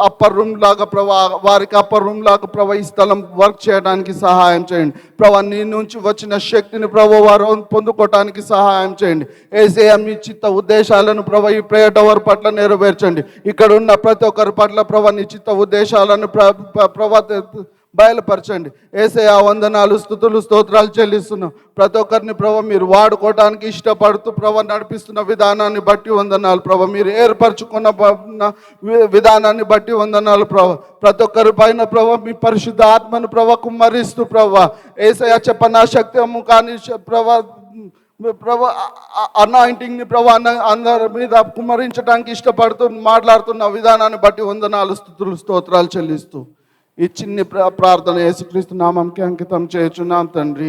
అప్పర్ రూమ్ లాగా ప్రభా వారికి అప్పర్ రూమ్ లాగా ప్రభా ఈ స్థలం వర్క్ చేయడానికి సహాయం చేయండి ప్రభా. నీ నుంచి వచ్చిన శక్తిని ప్రభా వారు పొందుకోవటానికి సహాయం చేయండి. యేసయ్య మీ చిత్త ఉద్దేశాలను ప్రభా ఈ ప్రేయర్ టవర్ పట్ల నెరవేర్చండి. ఇక్కడ ఉన్న ప్రతి ఒక్కరి పట్ల ప్రభా నీ చిత్త ఉద్దేశాలను ప్రభా బయలుపరచండి. యేసయ్య వందనాలు స్తుతులు స్తోత్రాలు చెల్లిస్తున్నాం. ప్రతి ఒక్కరిని ప్రభా మీరు వాడుకోవడానికి ఇష్టపడుతూ ప్రభా నడిపిస్తున్న విధానాన్ని బట్టి వందనాలు ప్రభా. మీరు ఏర్పరచుకున్న విధానాన్ని బట్టి వందనాలు ప్రభా. ప్రతి ఒక్కరి పైన ప్రభా మీ పరిశుద్ధ ఆత్మను ప్రభా కుమ్మరిస్తూ ప్రభా యేసయ్య చెప్పనా శక్తము కానీ ప్రభా అనాయింటింగ్ని ప్రభా అందరి మీద కుమ్మరించడానికి ఇష్టపడుతూ మాట్లాడుతున్న విధానాన్ని బట్టి వందనాలు స్తుతులు స్తోత్రాలు చెల్లిస్తూ ఈ చిన్ని ప్రార్థన యేసుక్రీస్తు నామంకి అంకితం చేయుచున్నాం తండ్రి.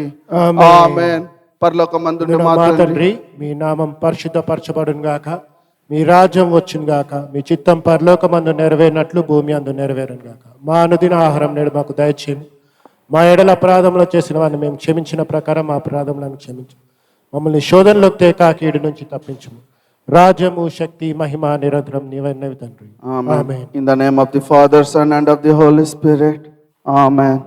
ఆమేన్. పరలోకమందుండు మా తండ్రి, మీ నామం పరిశుద్ధపరచబడును గాక, మీ రాజ్యం వచ్చును గాక, మీ చిత్తం పరలోకమందు నెరవేరినట్లు భూమి అందు నెరవేరును గాక. మా అనుదిన ఆహారం నేడు మాకు దయచేయండి. మా ఎడల అపరాధంలో చేసిన వారిని మేము క్షమించిన ప్రకారం మా అపరాధములను క్షమించు. మమ్మల్ని శోధనలోకి తేక కీడు నుంచి తప్పించుము. రాజ్యము శక్తి మహిమ నిరంతరం నీవైనవి తండ్రి. ఆమేన్. In the name of the Father, Son, and of the Holy Spirit. Amen.